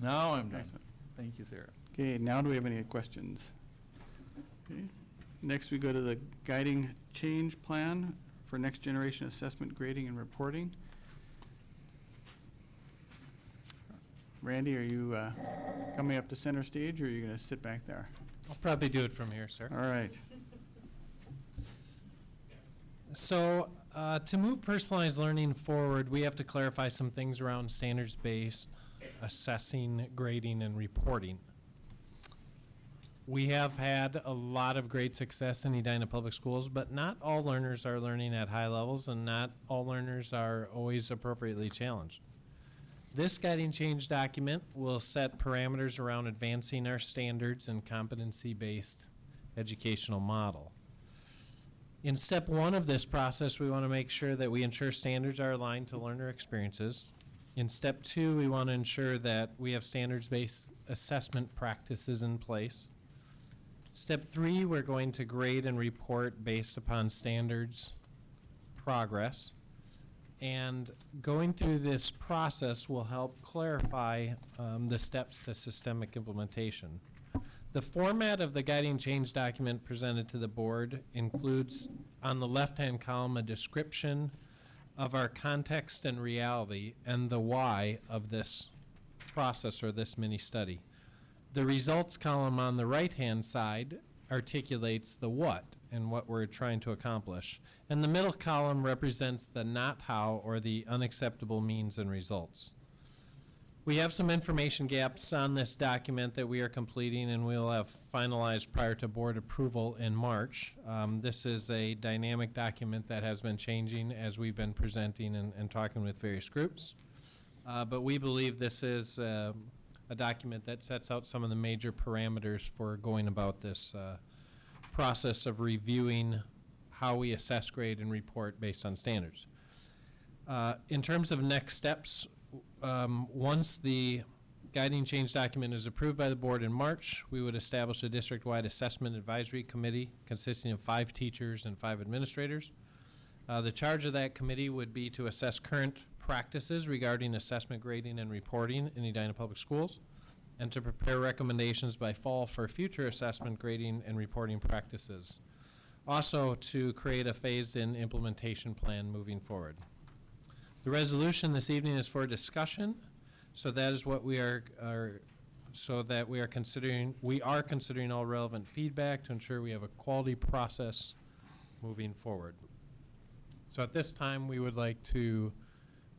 Now I'm done. Excellent. Thank you, Sarah. Okay, now do we have any questions? Okay. Next, we go to the guiding change plan for next generation assessment, grading, and reporting. Randy, are you coming up to center stage, or are you going to sit back there? I'll probably do it from here, sir. All right. So to move personalized learning forward, we have to clarify some things around standards-based assessing, grading, and reporting. We have had a lot of great success in Edina Public Schools, but not all learners are learning at high levels, and not all learners are always appropriately challenged. This guiding change document will set parameters around advancing our standards and competency-based educational model. In step 1 of this process, we want to make sure that we ensure standards are aligned to learner experiences. In step 2, we want to ensure that we have standards-based assessment practices in place. Step 3, we're going to grade and report based upon standards progress. And going through this process will help clarify the steps to systemic implementation. The format of the guiding change document presented to the board includes, on the left-hand column, a description of our context and reality and the why of this process or this mini-study. The results column on the right-hand side articulates the what and what we're trying to accomplish. And the middle column represents the not how or the unacceptable means and results. We have some information gaps on this document that we are completing and we'll have finalized prior to board approval in March. This is a dynamic document that has been changing as we've been presenting and talking with various groups. But we believe this is a document that sets out some of the major parameters for going about this process of reviewing how we assess, grade, and report based on standards. In terms of next steps, once the guiding change document is approved by the board in March, we would establish a district-wide assessment advisory committee consisting of 5 teachers and 5 administrators. The charge of that committee would be to assess current practices regarding assessment, grading, and reporting in Edina Public Schools, and to prepare recommendations by fall for future assessment, grading, and reporting practices. Also, to create a phased-in implementation plan moving forward. The resolution this evening is for discussion, so that is what we are considering. We are considering all relevant feedback to ensure we have a quality process moving forward. So at this time, we would like to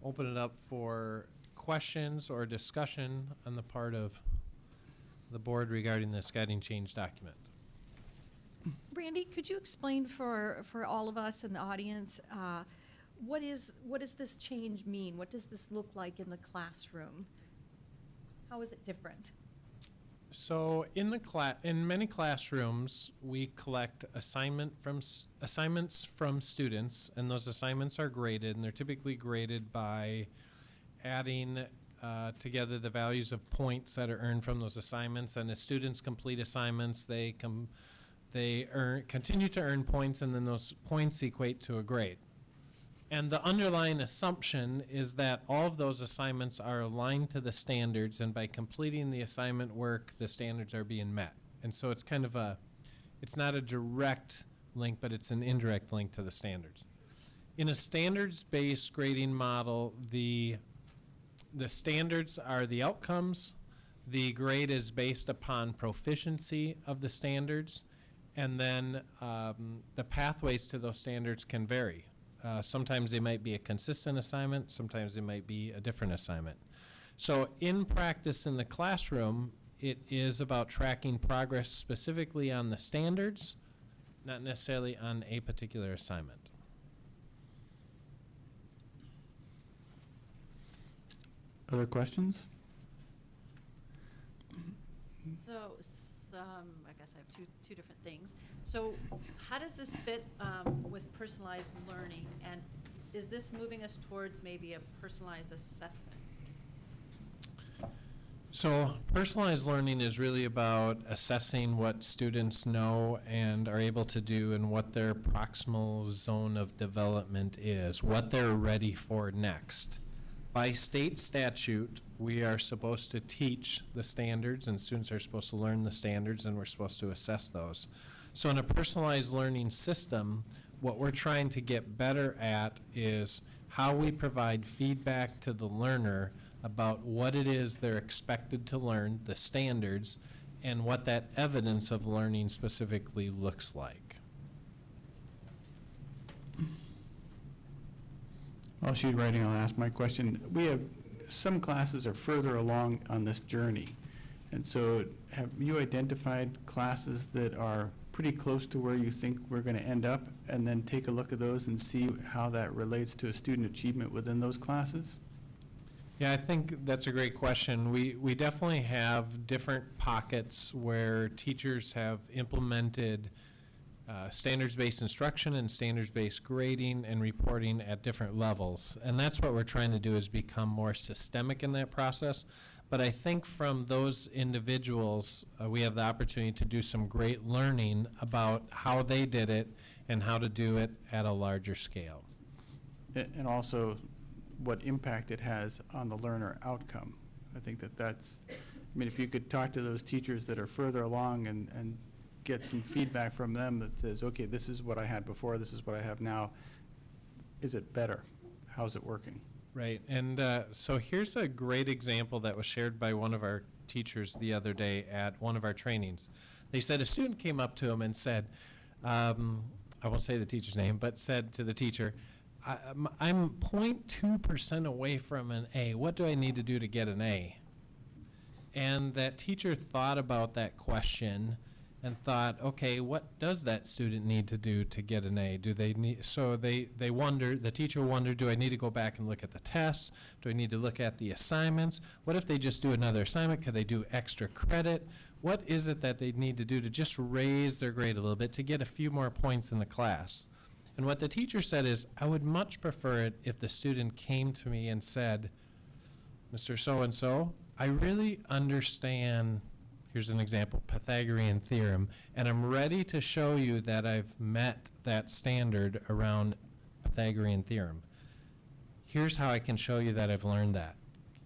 open it up for questions or discussion on the part of the board regarding this guiding change document. Randy, could you explain for all of us in the audience, what does this change mean? What does this look like in the classroom? How is it different? So in many classrooms, we collect assignments from students, and those assignments are graded, and they're typically graded by adding together the values of points that are earned from those assignments. And as students complete assignments, they continue to earn points, and then those points equate to a grade. And the underlying assumption is that all of those assignments are aligned to the standards, and by completing the assignment work, the standards are being met. And so it's kind of it's not a direct link, but it's an indirect link to the standards. In a standards-based grading model, the standards are the outcomes, the grade is based upon proficiency of the standards, and then the pathways to those standards can vary. Sometimes they might be a consistent assignment, sometimes they might be a different assignment. So in practice in the classroom, it is about tracking progress specifically on the standards, not necessarily on a particular assignment. Other questions? So, I guess I have two different things. So how does this fit with personalized learning? And is this moving us towards maybe a personalized assessment? So personalized learning is really about assessing what students know and are able to do and what their proximal zone of development is, what they're ready for next. By state statute, we are supposed to teach the standards and students are supposed to learn the standards and we're supposed to assess those. So in a personalized learning system, what we're trying to get better at is how we provide feedback to the learner about what it is they're expected to learn, the standards, and what that evidence of learning specifically looks like. While she's writing, I'll ask my question. We have, some classes are further along on this journey. And so have you identified classes that are pretty close to where you think we're going to end up, and then take a look at those and see how that relates to a student achievement within those classes? Yeah, I think that's a great question. We definitely have different pockets where teachers have implemented standards-based instruction and standards-based grading and reporting at different levels. And that's what we're trying to do, is become more systemic in that process. But I think from those individuals, we have the opportunity to do some great learning about how they did it and how to do it at a larger scale. And also what impact it has on the learner outcome. I think that's, I mean, if you could talk to those teachers that are further along and get some feedback from them that says, okay, this is what I had before, this is what I have now, is it better? How's it working? Right, and so here's a great example that was shared by one of our teachers the other day at one of our trainings. They said a student came up to him and said, I won't say the teacher's name, but said to the teacher, I'm 0.2% away from an A. What do I need to do to get an A? And that teacher thought about that question and thought, okay, what does that student need to do to get an A? Do they need, so they wondered, the teacher wondered, do I need to go back and look at the tests? Do I need to look at the assignments? What if they just do another assignment? Could they do extra credit? What is it that they need to do to just raise their grade a little bit to get a few more points in the class? And what the teacher said is, I would much prefer it if the student came to me and said, Mr. So-and-so, I really understand, here's an example, Pythagorean theorem, and I'm ready to show you that I've met that standard around Pythagorean theorem. Here's how I can show you that I've learned that.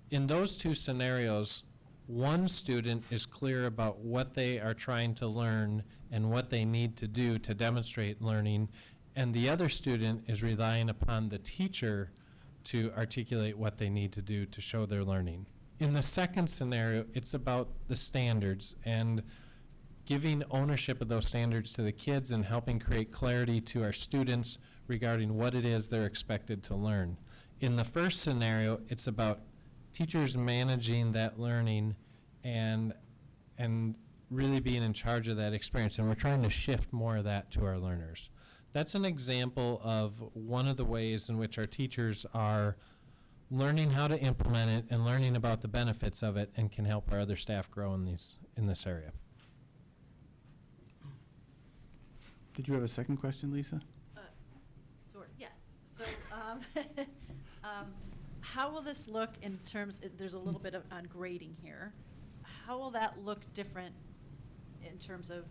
In those two scenarios, one student is clear about what they are trying to learn and what they need to do to demonstrate learning, and the other student is relying upon the teacher to articulate what they need to do to show their learning. In the second scenario, it's about the standards and giving ownership of those standards to the kids and helping create clarity to our students regarding what it is they're expected to learn. In the first scenario, it's about teachers managing that learning and really being in charge of that experience, and we're trying to shift more of that to our learners. That's an example of one of the ways in which our teachers are learning how to implement it and learning about the benefits of it, and can help our other staff grow in this area. Did you have a second question, Lisa? Yes. So, how will this look in terms, there's a little bit on grading here. How will that look different in terms of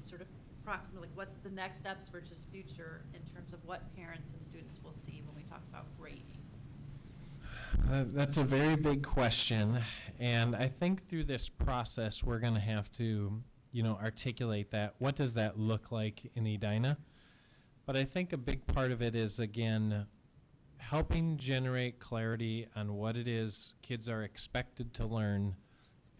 sort of approximately what's the next steps versus future in terms of what parents and students will see when we talk about grading? That's a very big question, and I think through this process we're going to have to, articulate that. What does that look like in Edina? But I think a big part of it is, again, helping generate clarity on what it is kids are expected to learn,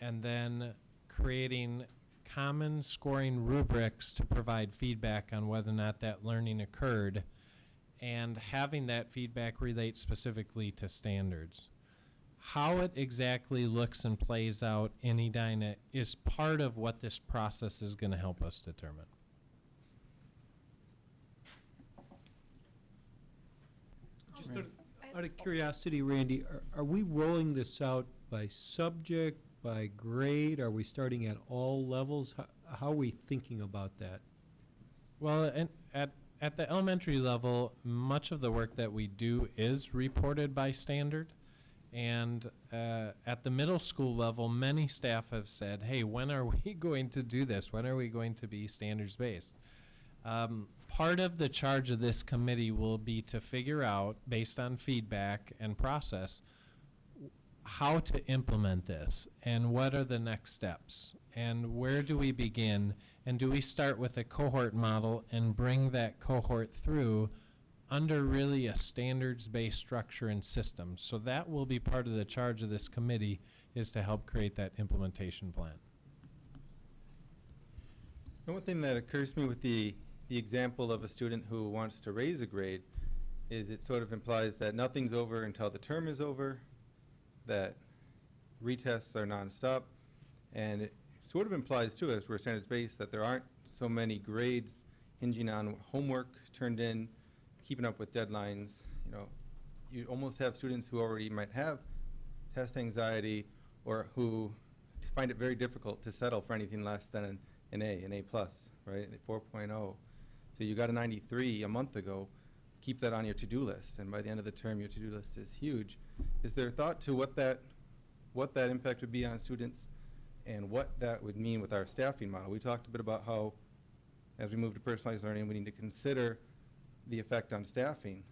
and then creating common scoring rubrics to provide feedback on whether or not that learning occurred, and having that feedback relate specifically to standards. How it exactly looks and plays out in Edina is part of what this process is going to help us determine. Just out of curiosity, Randy, are we rolling this out by subject, by grade? Are we starting at all levels? How are we thinking about that? Well, at the elementary level, much of the work that we do is reported by standard. And at the middle school level, many staff have said, hey, when are we going to do this? When are we going to be standards-based? Part of the charge of this committee will be to figure out, based on feedback and process, how to implement this and what are the next steps and where do we begin, and do we start with a cohort model and bring that cohort through under really a standards-based structure and system. So that will be part of the charge of this committee, is to help create that implementation plan. And one thing that occurs to me with the example of a student who wants to raise a grade is it sort of implies that nothing's over until the term is over, that retests are nonstop, and it sort of implies too, as we're standards-based, that there aren't so many grades hinging on homework turned in, keeping up with deadlines. You know, you almost have students who already might have test anxiety or who find it very difficult to settle for anything less than an A plus, right, a 4.0. So you got a 93 a month ago, keep that on your to-do list, and by the end of the term, your to-do list is huge. Is there thought to what that impact would be on students and what that would mean with our staffing model? We talked a bit about how, as we move to personalized learning, we need to consider the effect on staffing,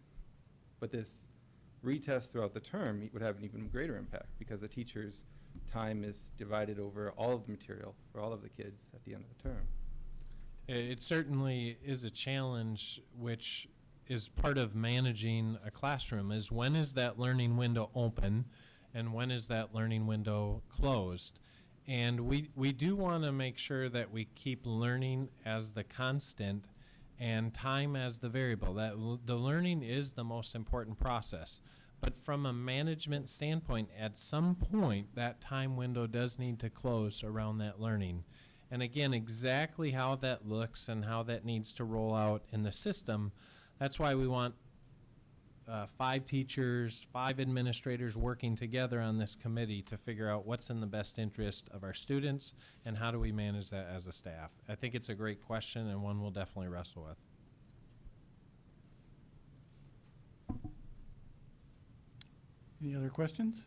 but this retest throughout the term would have an even greater impact because the teacher's time is divided over all of the material for all of the kids at the end of the term. It certainly is a challenge, which is part of managing a classroom, is when is that learning window open and when is that learning window closed? And we do want to make sure that we keep learning as the constant and time as the variable. That the learning is the most important process. But from a management standpoint, at some point, that time window does need to close around that learning. And again, exactly how that looks and how that needs to roll out in the system, that's why we want 5 teachers, 5 administrators working together on this committee to figure out what's in the best interest of our students and how do we manage that as a staff. I think it's a great question and one we'll definitely wrestle with. Any other questions?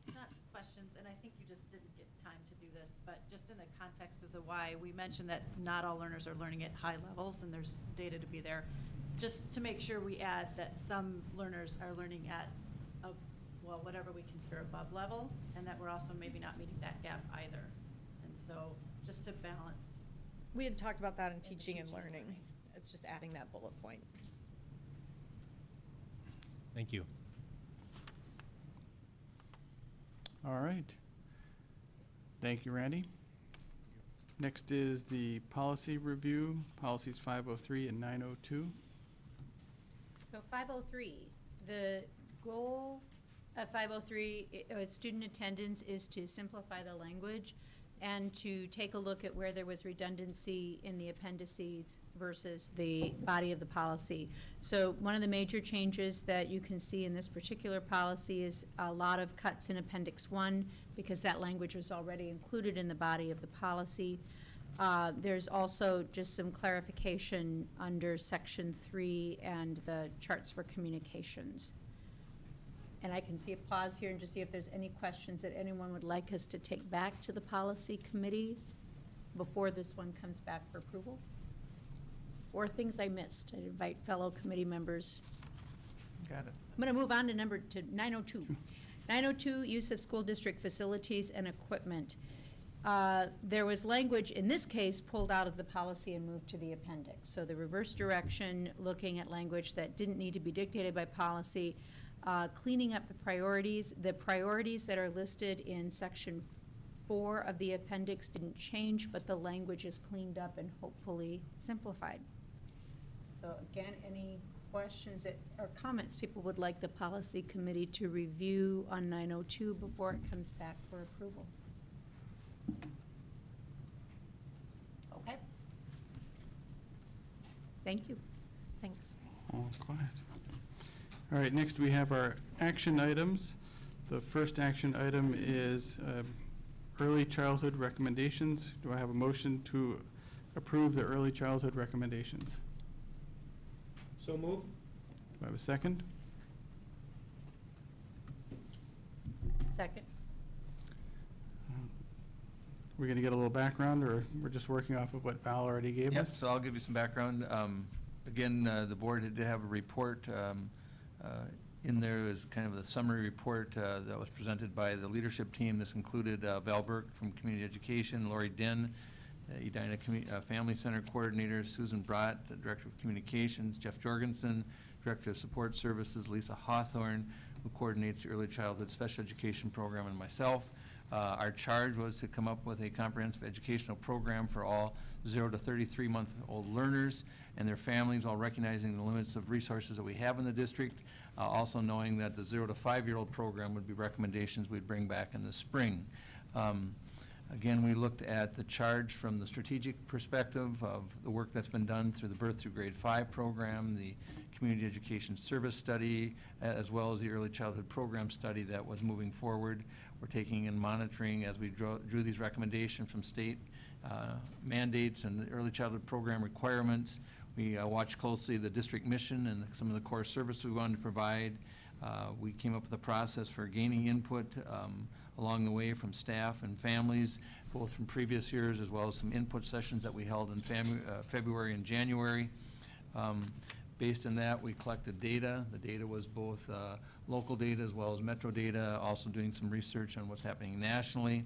Not questions, and I think you just didn't get time to do this, but just in the context of the why, we mentioned that not all learners are learning at high levels, and there's data to be there. Just to make sure we add that some learners are learning at, whatever we consider above level, and that we're also maybe not meeting that gap either. And so, just to balance. We had talked about that in teaching and learning. It's just adding that bullet point. Thank you. All right. Thank you, Randy. Next is the policy review, policies 503 and 902. So 503, the goal of 503, student attendance, is to simplify the language and to take a look at where there was redundancy in the appendices versus the body of the policy. So one of the major changes that you can see in this particular policy is a lot of cuts in Appendix 1 because that language was already included in the body of the policy. There's also just some clarification under Section 3 and the charts for communications. And I can see a pause here and just see if there's any questions that anyone would like us to take back to the policy committee before this one comes back for approval. Or things I missed. I'd invite fellow committee members. Got it. I'm going to move on to 902. 902, use of school district facilities and equipment. There was language, in this case, pulled out of the policy and moved to the appendix. So the reverse direction, looking at language that didn't need to be dictated by policy, cleaning up the priorities. The priorities that are listed in Section 4 of the appendix didn't change, but the language is cleaned up and hopefully simplified. So again, any questions or comments people would like the policy committee to review on 902 before it comes back for approval? Okay. Thank you. Thanks. All quiet. All right, next we have our action items. The first action item is early childhood recommendations. Do I have a motion to approve the early childhood recommendations? So move. Do I have a second? Second. We're going to get a little background, or we're just working off of what Val already gave Yep, us? so I'll give you some background. Again, the board did have a report. In there is kind of the summary report that was presented by the leadership team. This included Val Burke from Community Education, Lori Den, Edina Family Center Coordinator, Susan Brott, the Director of Communications, Jeff Jorgensen, Director of Support Services, Lisa Hawthorne, who coordinates the Early Childhood Special Education Program, and myself. Our charge was to come up with a comprehensive educational program for all 0 to 33-month-old learners and their families, while recognizing the limits of resources that we have in the district, also knowing that the 0 to 5-year-old program would be recommendations we'd bring back in the spring. Again, we looked at the charge from the strategic perspective of the work that's been done through the Birth Through Grade 5 program, the Community Education Service Study, as well as the Early Childhood Program Study that was moving forward. We're taking and monitoring as we drew these recommendations from state mandates and the early childhood program requirements. We watched closely the district mission and some of the core services we wanted to provide. We came up with a process for gaining input along the way from staff and families, both from previous years as well as some input sessions that we held in February and January. Based on that, we collected data. The data was both local data as well as metro data, also doing some research on what's happening nationally.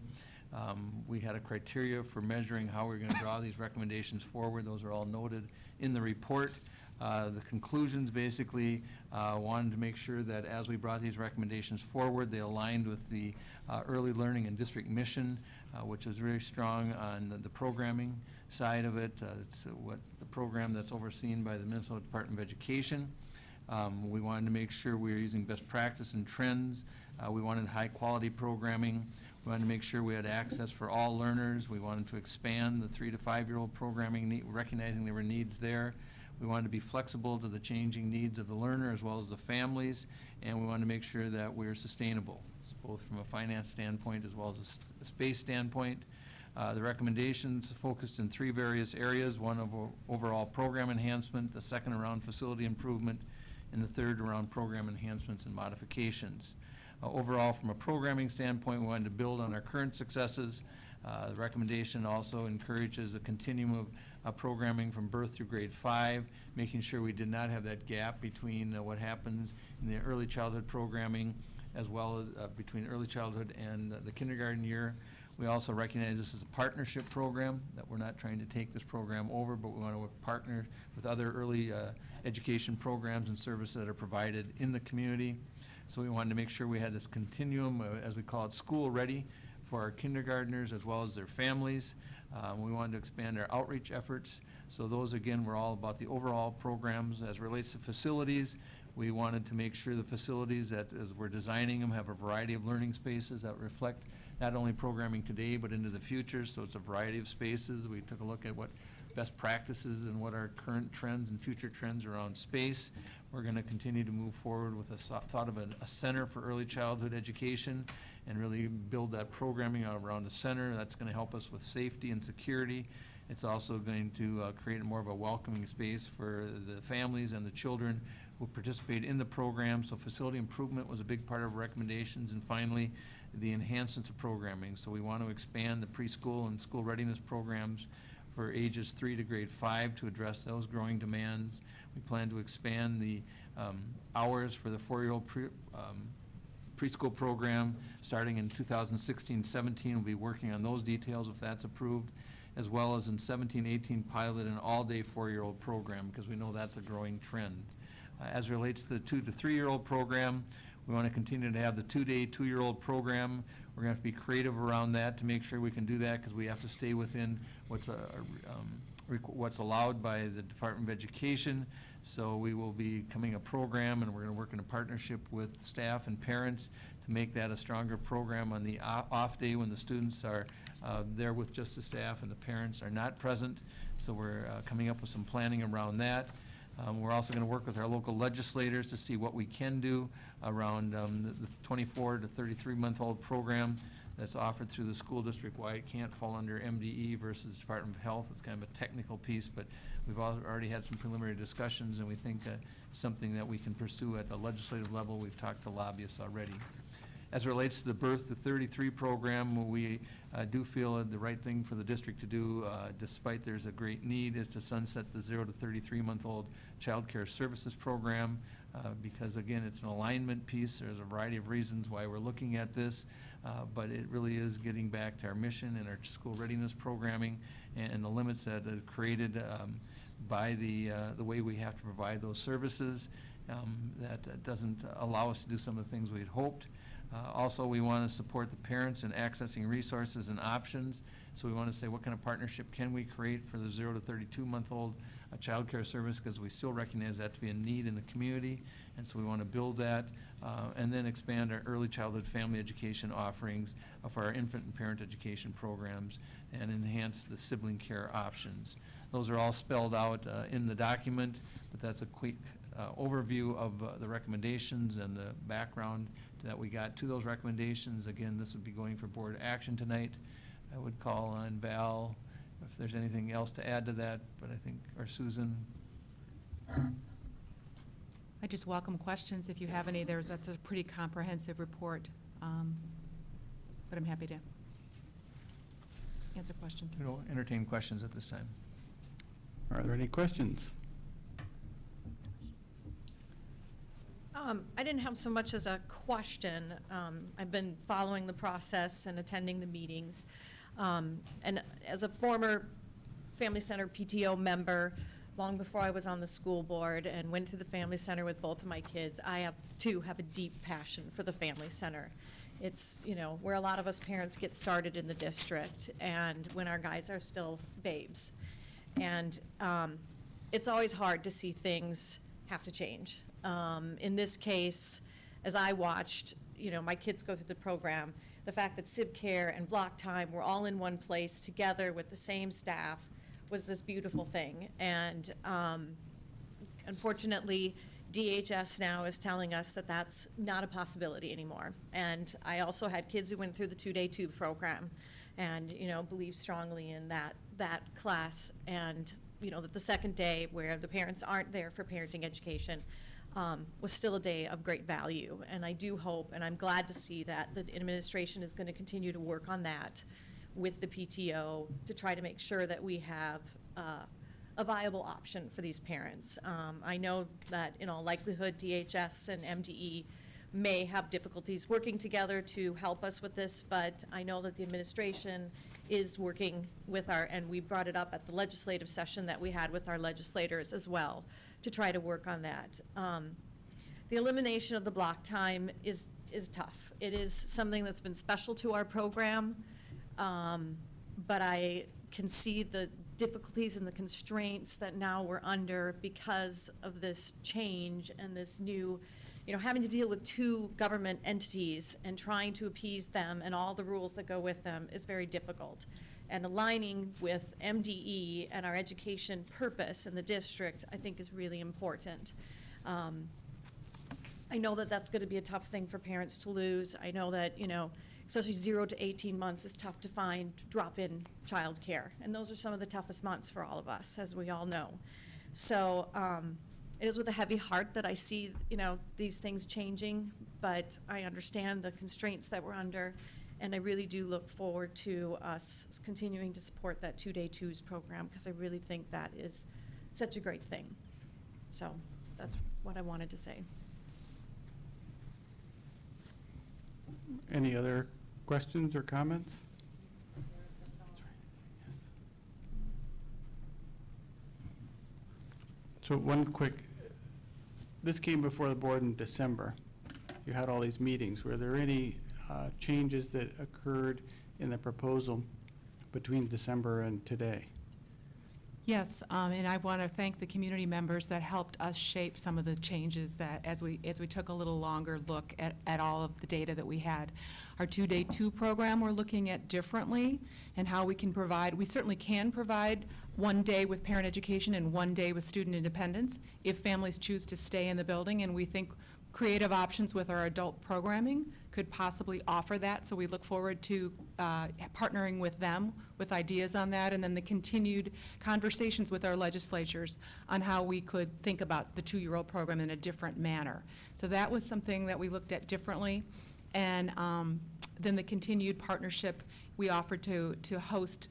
We had a criteria for measuring how we're going to draw these recommendations forward. Those are all noted in the report. The conclusions basically wanted to make sure that as we brought these recommendations forward, they aligned with the early learning and district mission, which is very strong on the programming side of it. It's what the program that's overseen by the Minnesota Department of Education. We wanted to make sure we were using best practice and trends. We wanted high quality programming. We wanted to make sure we had access for all learners. We wanted to expand the 3 to 5-year-old programming, recognizing there were needs there. We wanted to be flexible to the changing needs of the learner as well as the families, and we wanted to make sure that we're sustainable, both from a finance standpoint as well as a space standpoint. The recommendations focused in 3 various areas: one of overall program enhancement, the second around facility improvement, and the third around program enhancements and modifications. Overall, from a programming standpoint, we wanted to build on our current successes. The recommendation also encourages a continuum of programming from birth through grade 5, making sure we did not have that gap between what happens in the early childhood programming as well as between early childhood and the kindergarten year. We also recognize this is a partnership program, that we're not trying to take this program over, but we want to partner with other early education programs and services that are provided in the community. So we wanted to make sure we had this continuum, as we call it, school ready for our kindergartners as well as their families. We wanted to expand our outreach efforts. So those, again, were all about the overall programs. As it relates to facilities, we wanted to make sure the facilities that, as we're designing them, have a variety of learning spaces that reflect not only programming today but into the future. So it's a variety of spaces. We took a look at what best practices and what our current trends and future trends around space. We're going to continue to move forward with a thought of a center for early childhood education and really build that programming around the center. That's going to help us with safety and security. It's also going to create more of a welcoming space for the families and the children who participate in the program. So facility improvement was a big part of our recommendations. And finally, the enhancements of programming. So we want to expand the preschool and school readiness programs for ages 3 to grade 5 to address those growing demands. We plan to expand the hours for the 4-year-old preschool program starting in 2016-17. We'll be working on those details if that's approved, as well as in 17-18 pilot an all-day 4-year-old program, because we know that's a growing trend. As it relates to the 2 to 3-year-old program, we want to continue to have the 2-day 2-year-old program. We're going to have to be creative around that to make sure we can do that, because we have to stay within what's allowed by the Department of Education. So we will be coming a program, and we're going to work in a partnership with staff and parents to make that a stronger program on the off day when the students are there with just the staff and the parents are not present. So we're coming up with some planning around that. We're also going to work with our local legislators to see what we can do around the 24 to 33-month-old program that's offered through the school district, why it can't fall under MDE versus Department of Health. It's kind of a technical piece, but we've already had some preliminary discussions, and we think that it's something that we can pursue at the legislative level. We've talked to lobbyists already. As it relates to the Birth to 33 program, we do feel the right thing for the district to do, despite there's a great need, is to sunset the 0 to 33-month-old child care services program, because again, it's an alignment piece. There's a variety of reasons why we're looking at this, but it really is getting back to our mission and our school readiness programming and the limits that are created by the way we have to provide those services. That doesn't allow us to do some of the things we'd hoped. Also, we want to support the parents in accessing resources and options. So we want to say, what kind of partnership can we create for the 0 to 32-month-old child care service, because we still recognize that to be a need in the community. And so we want to build that and then expand our early childhood family education offerings for our infant and parent education programs and enhance the sibling care options. Those are all spelled out in the document, but that's a quick overview of the recommendations and the background that we got to those recommendations. Again, this would be going for board action tonight. I would call on Val if there's anything else to add to that, but I think, or Susan. I just welcome questions if you have any. That's a pretty comprehensive report, but I'm happy to answer questions. We'll entertain questions at this time. Are there any questions? I didn't have so much as a question. I've been following the process and attending the meetings. And as a former Family Center PTO member, long before I was on the school board and went to the Family Center with both of my kids, I too have a deep passion for the Family Center. It's, where a lot of us parents get started in the district and when our guys are still babes. And it's always hard to see things have to change. In this case, as I watched, my kids go through the program, the fact that Sib Care and Block Time were all in one place together with the same staff was this beautiful thing. And unfortunately, DHS now is telling us that that's not a possibility anymore. And I also had kids who went through the 2-day tube program and, believe strongly in that class. And, that the second day where the parents aren't there for parenting education was still a day of great value. And I do hope, and I'm glad to see that the administration is going to continue to work on that with the PTO to try to make sure that we have a viable option for these parents. I know that in all likelihood DHS and MDE may have difficulties working together to help us with this, but I know that the administration is working with and we brought it up at the legislative session that we had with our legislators as well to try to work on that. The elimination of the block time is tough. It is something that's been special to our program, but I can see the difficulties and the constraints that now we're under because of this change and this new, having to deal with two government entities and trying to appease them and all the rules that go with them is very difficult. And aligning with MDE and our education purpose in the district, I think, is really important. I know that that's going to be a tough thing for parents to lose. I know that, especially 0 to 18 months is tough to find drop-in child care. And those are some of the toughest months for all of us, as we all know. So it is with a heavy heart that I see, these things changing, but I understand the constraints that we're under. And I really do look forward to us continuing to support that 2-day twos program because I really think that is such a great thing. So that's what I wanted to say. Any other questions or comments? So one quick, this came before the board in December. You had all these meetings. Were there any changes that occurred in the proposal between December and today? Yes, and I want to thank the community members that helped us shape some of the changes that as we took a little longer look at all of the data that we had. Our 2-day 2 program we're looking at differently and how we can provide, we certainly can provide 1 day with parent education and 1 day with student independence if families choose to stay in the building, and we think creative options with our adult programming could possibly offer that. So we look forward to partnering with them with ideas on that, and then the continued conversations with our legislatures on how we could think about the 2-year-old program in a different manner. So that was something that we looked at differently. And then the continued partnership, we offered to host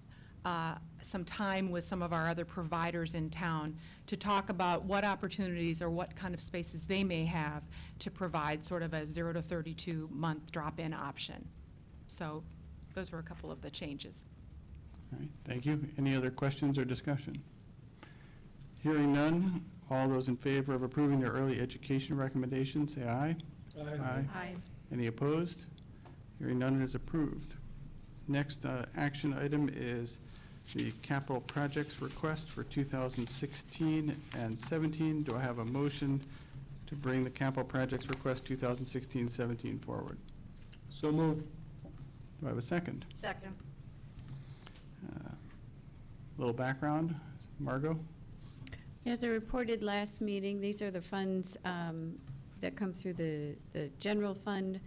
some time with some of our other providers in town to talk about what opportunities or what kind of spaces they may have to provide sort of a 0 to 32 month drop-in option. So those were a couple of the changes. All right, thank you. Any other questions or discussion? Hearing none, all those in favor of approving the early education recommendation, say aye. Aye. Any opposed? Hearing none, it is approved. Next action item is the capital projects request for 2016 and 17. Do I have a motion to bring the capital projects request 2016-17 forward? So moved. Do I have a second? Second. Little background, Margot? As I reported last meeting, these are the funds that come through the general fund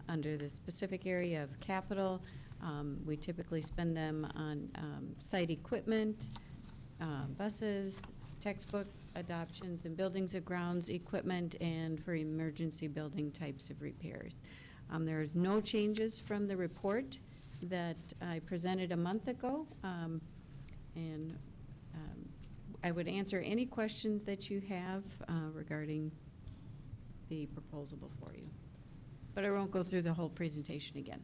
under the specific area of capital. We typically spend them on site equipment, buses, textbook adoptions, and buildings and grounds equipment, and for emergency building types of repairs. There is no changes from the report that I presented a month ago. And I would answer any questions that you have regarding the proposal before you. But I won't go through the whole presentation again.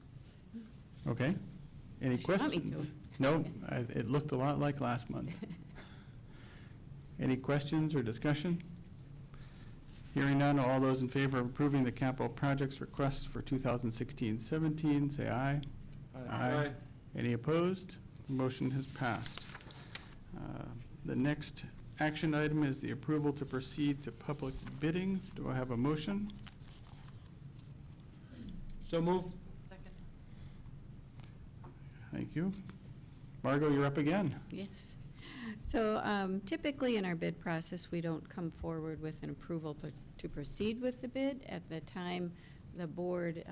Okay. Any If you want me questions? to. No, it looked a lot like last month. Any questions or discussion? Hearing none, all those in favor of approving the capital projects requests for 2016-17, say aye. Aye. Any opposed? The motion has passed. The next action item is the approval to proceed to public bidding. Do I have a motion? So moved. Second. Thank you. Margot, you're up again. Yes. So typically in our bid process, we don't come forward with an approval to proceed with the bid. At the time, the board,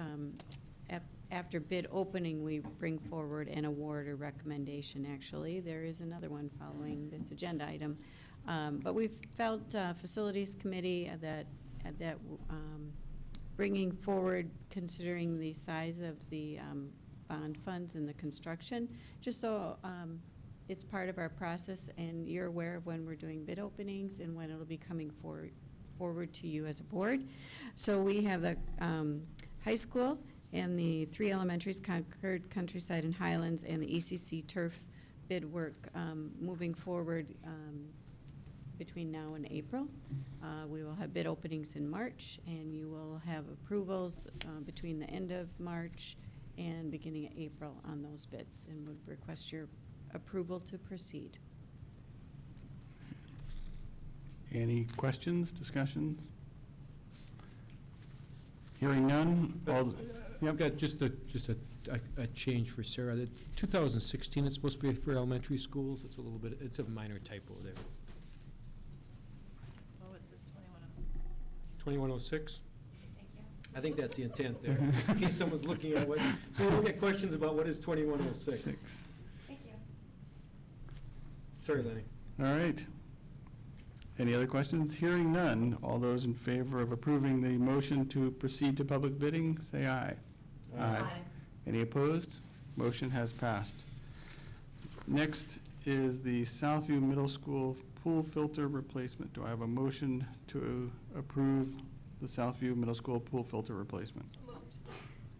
after bid opening, we bring forward an award or recommendation, actually. There is another one following this agenda item. But we've felt Facilities Committee that bringing forward, considering the size of the bond funds and the construction, just so it's part of our process and you're aware of when we're doing bid openings and when it'll be coming forward to you as a board. So we have the high school and the 3 elementaries, Concord, Countryside, and Highlands, and the ECC turf bid work moving forward between now and April. We will have bid openings in March, and you will have approvals between the end of March and beginning of April on those bids, and would request your approval to proceed. Any questions, discussions? Hearing none, all, I've got just a change for Sarah. The 2016, it's supposed to be for elementary schools. It's a little bit, it's a minor typo there. Oh, it says 2106. 2106? Thank you. I think that's the intent there, just in case someone's looking at what, so we don't get questions about what is 2106. Thank you. Sorry, Lenny. all right. Any other questions? Hearing none, all those in favor of approving the motion to proceed to public bidding, say aye. Aye. Any opposed? Motion has passed. Next is the Southview Middle School pool filter replacement. Do I have a motion to approve the Southview Middle School pool filter replacement? Moved.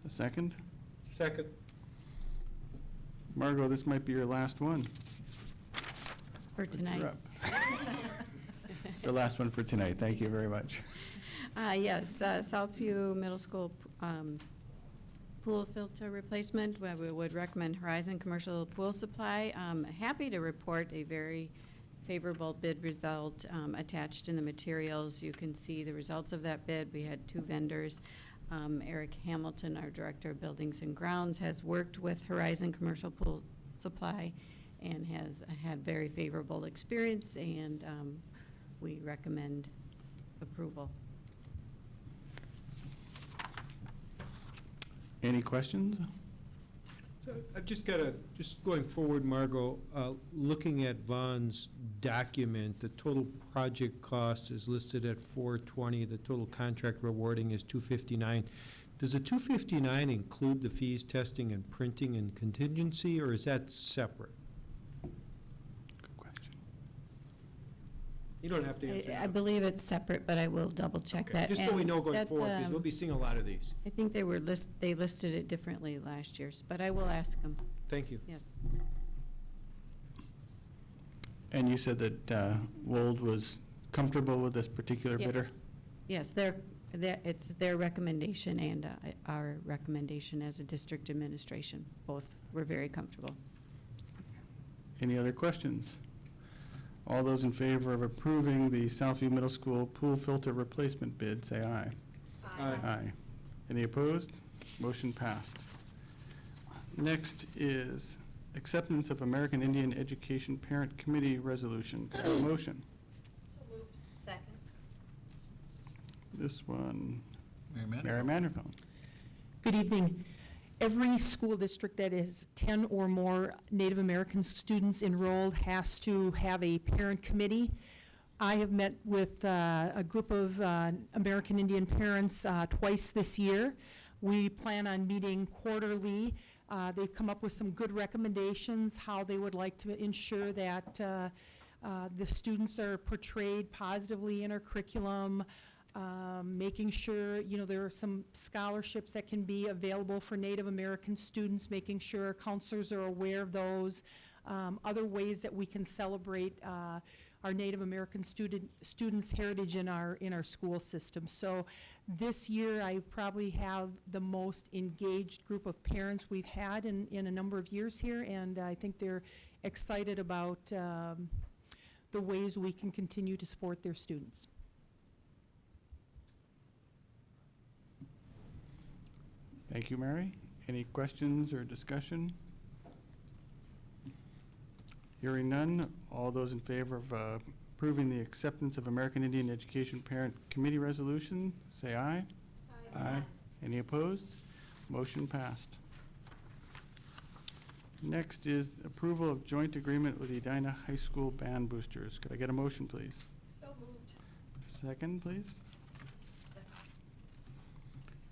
A second? Second. Margot, this might be your last one. For tonight. You're up. The last one for tonight. Thank you very much. Yes, Southview Middle School pool filter replacement. We would recommend Horizon Commercial Pool Supply. Happy to report a very favorable bid result attached in the materials. You can see the results of that bid. We had 2 vendors. Eric Hamilton, our Director of Buildings and Grounds, has worked with Horizon Commercial Pool Supply and has had very favorable experience, and we recommend approval. Any questions? So I've just got just going forward, Margot, looking at Vaughn's document, the total project cost is listed at $420, the total contract rewarding is $259. Does the 259 include the fees, testing, and printing and contingency, or is that separate? Good question. You don't have to answer. I believe it's separate, but I will double check that. Just so we And know going that's, forward, because we'll be seeing a lot of these. I think they listed it differently last year, but I will ask them. Thank you. Yes. And you said that Wold was comfortable with this particular bidder? Yes, it's their recommendation and our recommendation as a district administration. Both were very comfortable. Any other questions? All those in favor of approving the Southview Middle School pool filter replacement bid, say aye. Aye. Aye. Any opposed? Motion passed. Next is acceptance of American Indian Education Parent Committee Resolution. Could I have a motion? So moved. Second. This one, Mary Mary Manderville. Good evening. Every school district that is 10 or more Native American students enrolled has to have a parent committee. I have met with a group of American Indian parents twice this year. We plan on meeting quarterly. They've come up with some good recommendations, how they would like to ensure that the students are portrayed positively in our curriculum, making sure, there are some scholarships that can be available for Native American students, making sure our counselors are aware of those, other ways that we can celebrate our Native American students' heritage in our school system. So this year, I probably have the most engaged group of parents we've had in a number of years here, and I think they're excited about the ways we can continue to support their students. Thank you, Mary. Any questions or discussion? Hearing none, all those in favor of approving the acceptance of American Indian Education Parent Committee Resolution, say aye. Aye. Any opposed? Motion passed. Next is approval of joint agreement with the Edina High School Band Boosters. Could I get a motion, please? So moved. Second, please.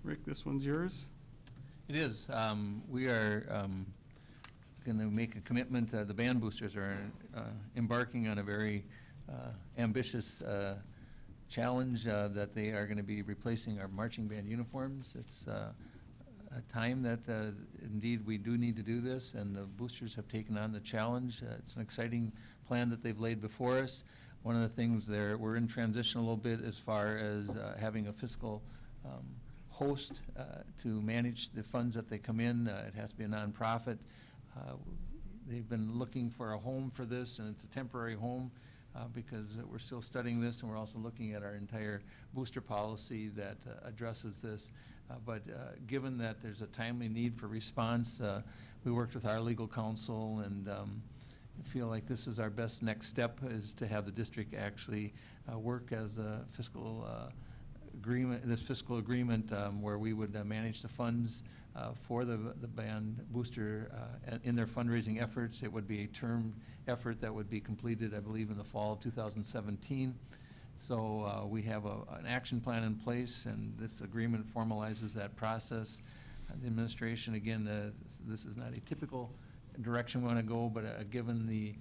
Rick, this one's yours. It is. We are going to make a commitment. The band boosters are embarking on a very ambitious challenge that they are going to be replacing our marching band uniforms. It's a time that indeed we do need to do this, and the boosters have taken on the challenge. It's an exciting plan that they've laid before us. One of the things there, we're in transition a little bit as far as having a fiscal host to manage the funds that they come in. It has to be a nonprofit. They've been looking for a home for this, and it's a temporary home because we're still studying this, and we're also looking at our entire booster policy that addresses this. But given that there's a timely need for response, we worked with our legal counsel and feel like this is our best next step, is to have the district actually work as a fiscal fiscal agreement where we would manage the funds for the band booster in their fundraising efforts. It would be a term effort that would be completed, I believe, in the fall of 2017. So we have an action plan in place, and this agreement formalizes that process. The administration, again, this is not a typical direction we want to go, but given the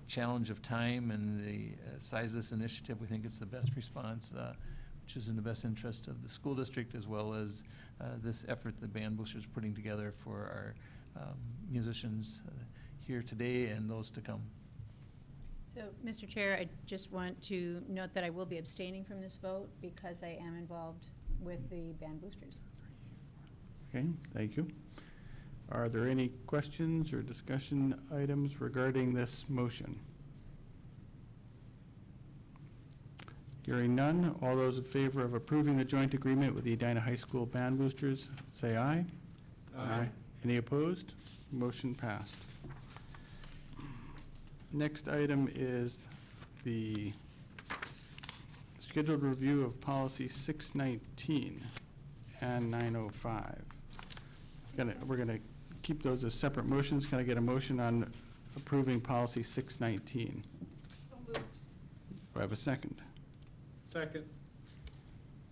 challenge of time and the size of this initiative, we think it's the best response, which is in the best interest of the school district, as well as this effort the band boosters are putting together for our musicians here today and those to come. So, Mr. Chair, I just want to note that I will be abstaining from this vote because I am involved with the band boosters. Okay, thank you. Are there any questions or discussion items regarding this motion? Hearing none, all those in favor of approving the joint agreement with the Edina High School Band Boosters, say aye. Aye. Any opposed? Motion passed. Next item is the scheduled review of policy 619 and 905. We're going to keep those as separate motions. Can I get a motion on approving policy 619? So moved. Do I have a second? Second.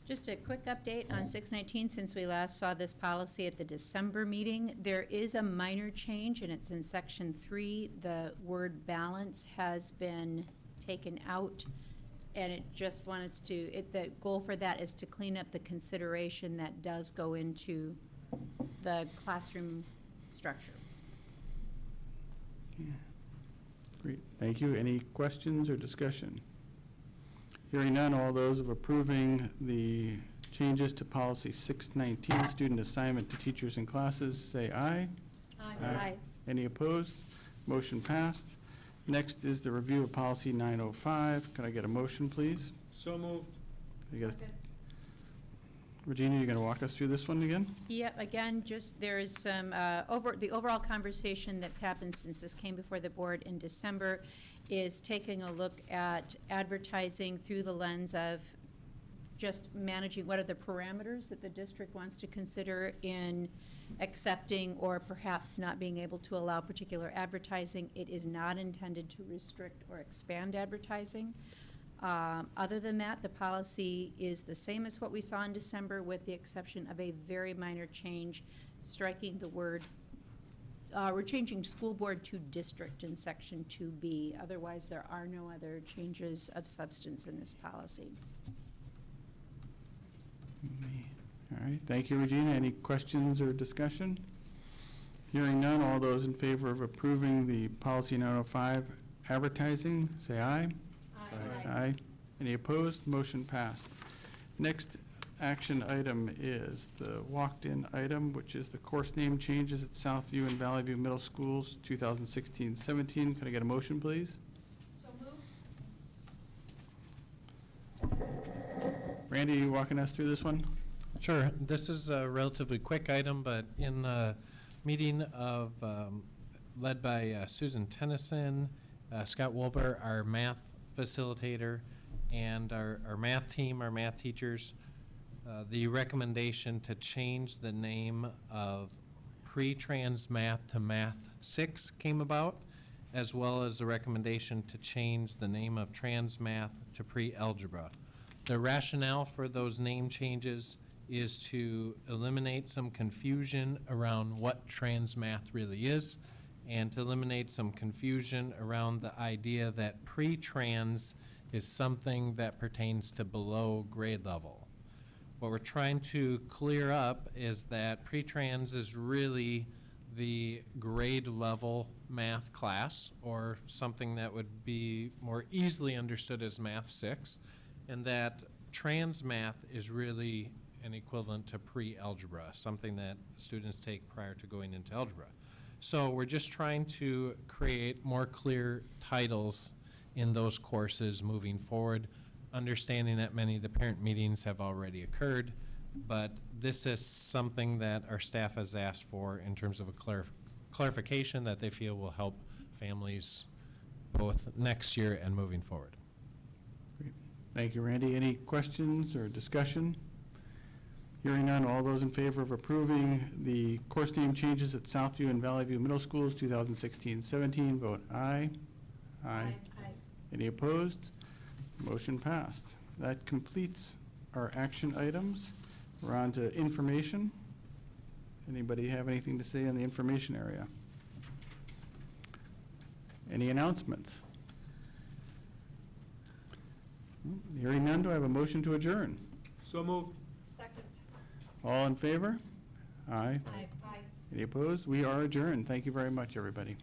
Just a quick update on 619, since we last saw this policy at the December meeting. There is a minor change, and it's in section 3. The word balance has been taken out, and it just wants to, the goal for that is to clean up the consideration that does go into the classroom structure. Yeah. Great, thank you. Any questions or discussion? Hearing none, all those of approving the changes to policy 619, student assignment to teachers and classes, say aye. Aye. Any opposed? Motion passed. Next is the review of policy 905. Could I get a motion, please? So moved. Regina, you're going to walk us through this one again? Yep, again, just there is some, the overall conversation that's happened since this came before the board in December is taking a look at advertising through the lens of just managing what are the parameters that the district wants to consider in accepting or perhaps not being able to allow particular advertising. It is not intended to restrict or expand advertising. Other than that, the policy is the same as what we saw in December, with the exception of a very minor change, striking the word, we're changing school board to district in section 2B. Otherwise, there are no other changes of substance in this policy. All right, thank you, Regina. Any questions or discussion? Hearing none, all those in favor of approving the policy 905 advertising, say aye. Aye. Aye. Any opposed? Motion passed. Next action item is the walked-in item, which is the course name changes at Southview and Valley View Middle Schools, 2016-17. Could I get a motion, please? So moved. Randy, you walking us through this one? Sure. This is a relatively quick item, but in a meeting of, led by Susan Tennyson, Scott Wolber, our math facilitator, and our math team, our math teachers, the recommendation to change the name of pre-trans math to math 6 came about, as well as the recommendation to change the name of trans math to pre-algebra. The rationale for those name changes is to eliminate some confusion around what trans math really is, and to eliminate some confusion around the idea that pre-trans is something that pertains to below grade level. What we're trying to clear up is that pre-trans is really the grade level math class, or something that would be more easily understood as math 6, and that trans math is really an equivalent to pre-algebra, something that students take prior to going into algebra. So we're just trying to create more clear titles in those courses moving forward, understanding that many of the parent meetings have already occurred, but this is something that our staff has asked for in terms of a clarification that they feel will help families both next year and moving forward. Great. Thank you, Randy. Any questions or discussion? Hearing none, all those in favor of approving the course name changes at Southview and Valley View Middle Schools 2016-17, vote aye. Aye. Any opposed? Motion passed. That completes our action items. We're on to information. Anybody have anything to say in the information area? Any announcements? Hearing none, do I have a motion to adjourn? So moved. Second. All in favor? Aye. Aye. Any opposed? We are adjourned. Thank you very much, everybody.